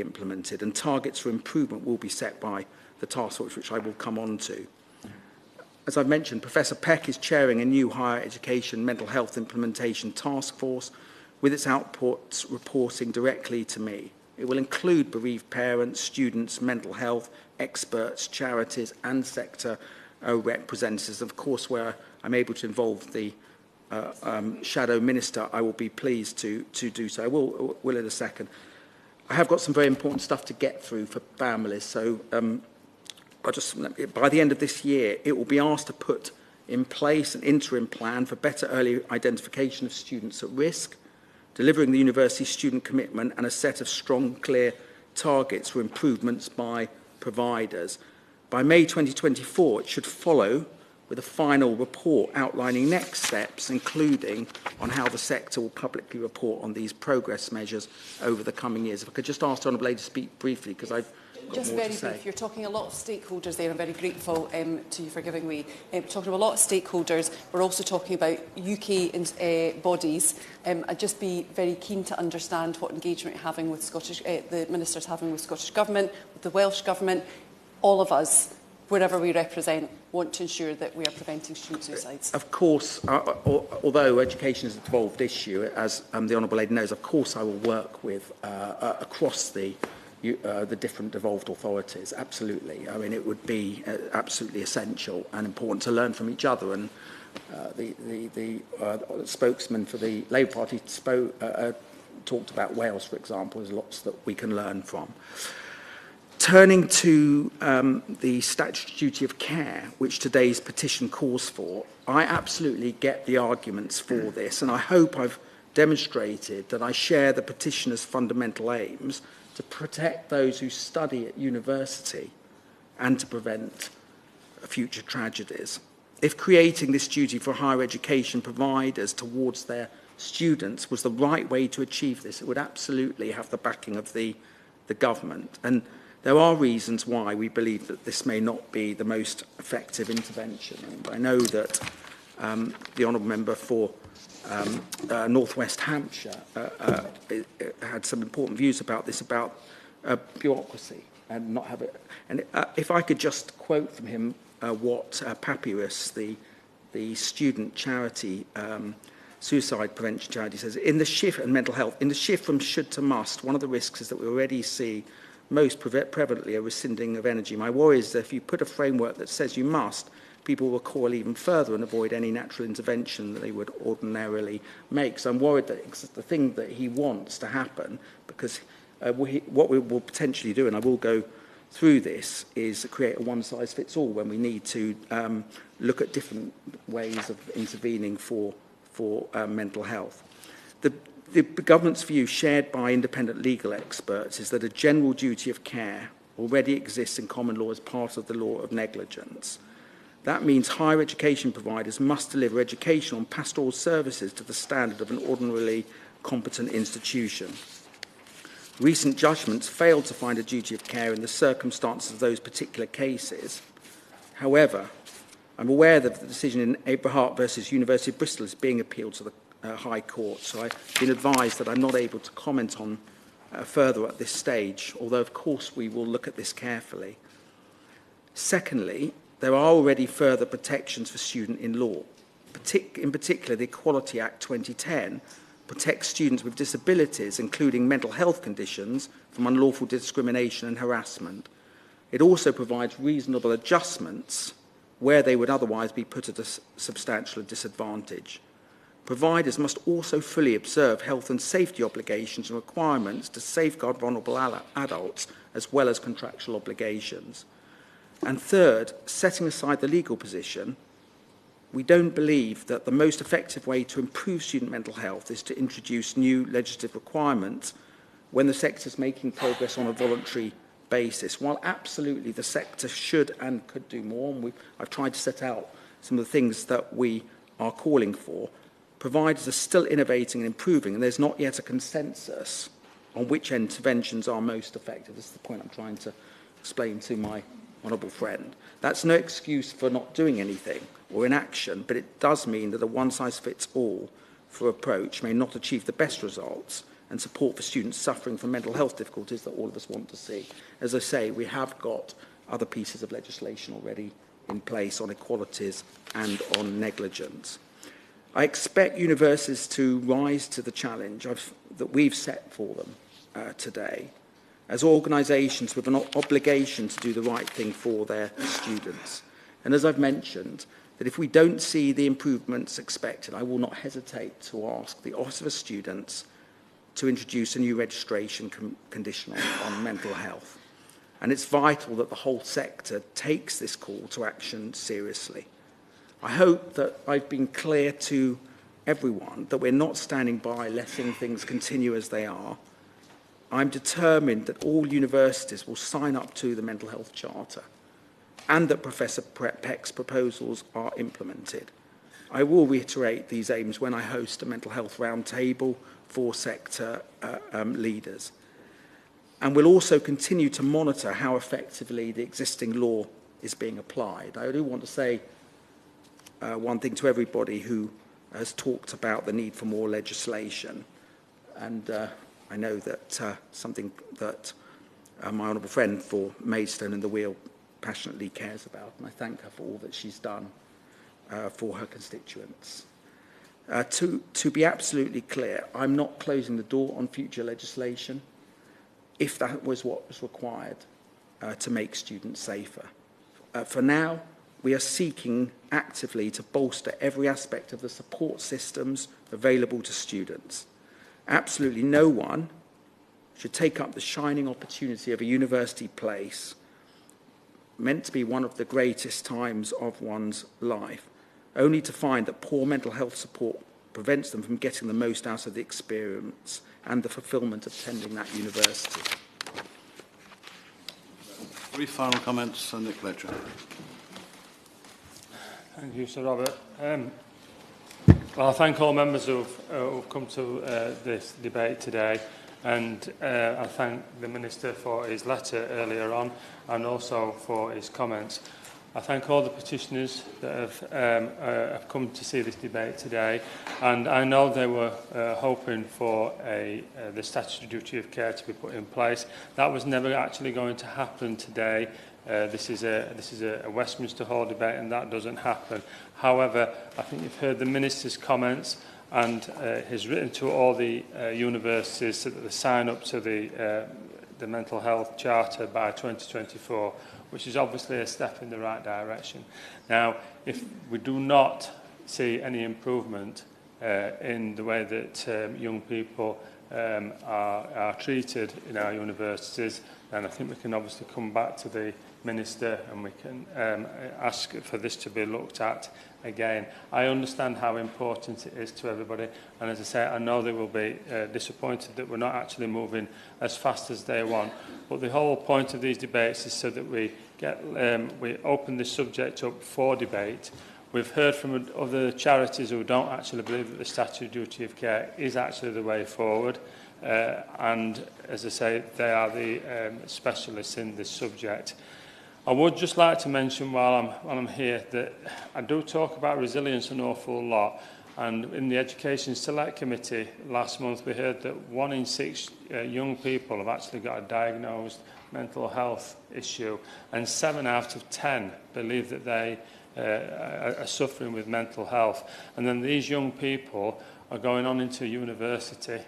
implemented, and targets for improvement will be set by the task force, which I will come on to. As I've mentioned, Professor Peck is chairing a new higher education mental health implementation task force with its outputs reporting directly to me. It will include bereaved parents, students, mental health experts, charities and sector representatives. Of course, where I'm able to involve the Shadow Minister, I will be pleased to do so. I will in a second. I have got some very important stuff to get through for families, so by the end of this year, it will be asked to put in place an interim plan for better early identification of students at risk, delivering the university student commitment and a set of strong, clear targets for improvements by providers. By May 2024, it should follow with a final report outlining next steps, including on how the sector will publicly report on these progress measures over the coming years. If I could just ask the Honourable Lady to speak briefly, because I've got just more very to say. brief, you're talking a lot of stakeholders there. I'm very grateful to you for giving me. Talking about a lot of stakeholders, we're also talking about UK bodies. I'd just be very keen to understand what engagement you're having with the Minister's having with Scottish Government, with the Welsh Government. All of us, wherever we represent, want to ensure that we are preventing student suicides. Of course, although education is a devolved issue, as the Honourable Lady knows, of course I will work with across the different devolved authorities, absolutely. I mean, it would be absolutely essential and important to learn from each other. And the spokesman for the Labour Party talked about Wales, for example. There's lots that we can learn from. Turning to the statutory duty of care, which today's petition calls for, I absolutely get the arguments for this, and I hope I've demonstrated that I share the petitioner's fundamental aims to protect those who study at university and to prevent future tragedies. If creating this duty for higher education providers towards their students was the right way to achieve this, it would absolutely have the backing of the government. And there are reasons why we believe that this may not be the most effective intervention. And I know that the Honourable Member for North West Hampshire had some important views about this, about bureaucracy and not have it. And if I could just quote from him what Papyrus, the student charity, suicide prevention charity, says: in the shift and mental health, in the shift from should to must, one of the risks is that we already see most prevalently a rescinding of energy. My worry is that if you put a framework that says you must, people will recoil even further and avoid any natural intervention that they would ordinarily make. So I'm worried that it's the thing that he wants to happen, because what we will potentially do, and I will go through this, is create a one-size-fits-all when we need to look at different ways of intervening for mental health. The government's view, shared by independent legal experts, is that a general duty of care already exists in common law as part of the law of negligence. That means higher education providers must deliver educational and pastoral services to the standard of an ordinarily competent institution. Recent judgments failed to find a duty of care in the circumstances of those particular cases. However, I'm aware that the decision in Abrahart versus University of Bristol is being appealed to the High Court, so I've been advised that I'm not able to comment on further at this stage, although of course we will look at this carefully. Secondly, there are already further protections for students in law. In particular, the Equality Act 2010 protects students with disabilities, including mental health conditions, from unlawful discrimination and harassment. It also provides reasonable adjustments where they would otherwise be put at a substantial disadvantage. Providers must also fully observe health and safety obligations and requirements to safeguard vulnerable adults, as well as contractual obligations. And third, setting aside the legal position, we don't believe that the most effective way to improve student mental health is to introduce new legislative requirements when the sector is making progress on a voluntary basis. While absolutely the sector should and could do more, and I've tried to set out some of the things that we are calling for, providers are still innovating and improving, and there's not yet a consensus on which interventions are most effective. This is the point I'm trying to explain to my honourable friend. That's no excuse for not doing anything or inaction, but it does mean that a one-size-fits-all for approach may not achieve the best results and support for students suffering from mental health difficulties that all of us want to see. As I say, we have got other pieces of legislation already in place on equalities and on negligence. I expect universities to rise to the challenge that we've set for them today as organisations with an obligation to do the right thing for their students. And as I've mentioned, that if we don't see the improvements expected, I will not hesitate to ask the Office of Students to introduce a new registration condition on mental health. And it's vital that the whole sector takes this call to action seriously. I hope that I've been clear to everyone that we're not standing by letting things continue as they are. I'm determined that all universities will sign up to the Mental Health Charter and that Professor Peck's proposals are implemented. I will reiterate these aims when I host a mental health roundtable for sector leaders. And we'll also continue to monitor how effectively the existing law is being applied. I do want to say one thing to everybody who has talked about the need for more legislation. And I know that something that my honourable friend for Maidstone and the Wheel passionately cares about, and I thank her for all that she's done for her constituents. To be absolutely clear, I'm not closing the door on future legislation if that was what was required to make students safer. For now, we are seeking actively to bolster every aspect of the support systems available to students. Absolutely no one should take up the shining opportunity of a university place, meant to be one of the greatest times of one's life, only to find that poor mental health support prevents them from getting the most out of the experience and the fulfilment of attending that university. 3 final comments, Nick Fletcher. Thank you, Sir Robert. Well, I thank all members who've come to this debate today, and I thank the Minister for his letter earlier on and also for his comments. I thank all the petitioners that have come to see this debate today, and I know they were hoping for the statutory duty of care to be put in place. That was never actually going to happen today. This is a Westminster Hall debate, and that doesn't happen. However, I think you've heard the Minister's comments, and he's written to all the universities so that they sign up to the Mental Health Charter by 2024, which is obviously a step in the right direction. Now, if we do not see any improvement in the way that young people are treated in our universities, then I think we can obviously come back to the Minister and we can ask for this to be looked at again. I understand how important it is to everybody, and as I say, I know they will be disappointed that we're not actually moving as fast as they want. But the whole point of these debates is so that we open this subject up for debate. We've heard from other charities who don't actually believe that the statutory duty of care is actually the way forward. And as I say, they are the specialists in this subject. I would just like to mention while I'm here that I do talk about resilience an awful lot, and in the Education Select Committee last month we heard that 1 in 6 young people have actually got a diagnosed mental health issue, and 7 out of 10 believe that they are suffering with mental health. And then these young people are going on into university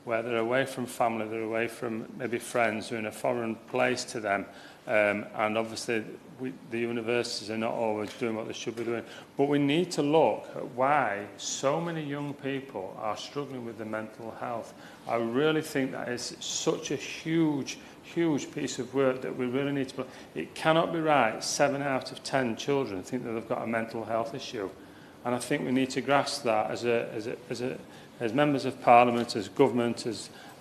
where they're away from family, they're away from maybe friends, who are in a foreign place to them. And obviously the universities are not always doing what they should be doing. But we need to look at why so many young people are struggling with their mental health. I really think that is such a huge piece of work that we really need to... It cannot be right 7 out of 10 children think that they've got a mental health issue. And I think we need to grasp that as members of Parliament, as government,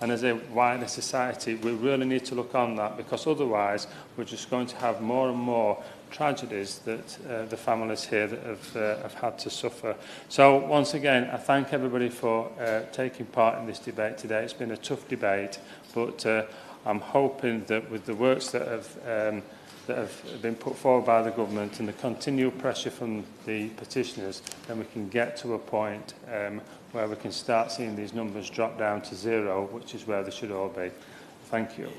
and as a wider society. We really need to look on that, because otherwise we're just going to have more and more tragedies that the families here that have had to suffer. So once again, I thank everybody for taking part in this debate today. It's been a tough debate, but I'm hoping that with the works that have been put forward by the government and the continual pressure from the petitioners, then we can get to a point where we can start seeing these numbers drop down to 0, which is where they should all be. Thank you.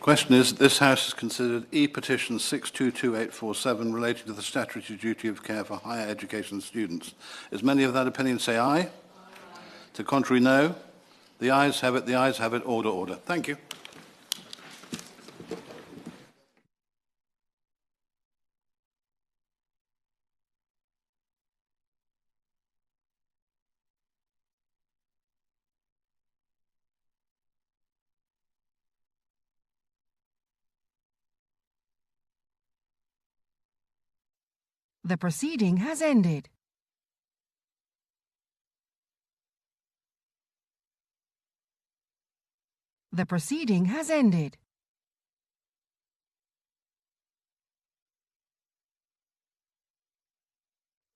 Question is, this House has considered E-petition 622847 relating to the statutory duty of care for higher education students. Is many of that opinion say aye? Aye. To contrary, no? The ayes have it. The ayes have it. Order, order. Thank you. The proceeding has ended. The proceeding has ended.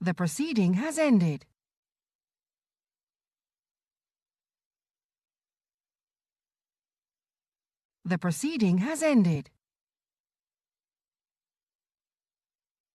The proceeding has ended. The proceeding has ended.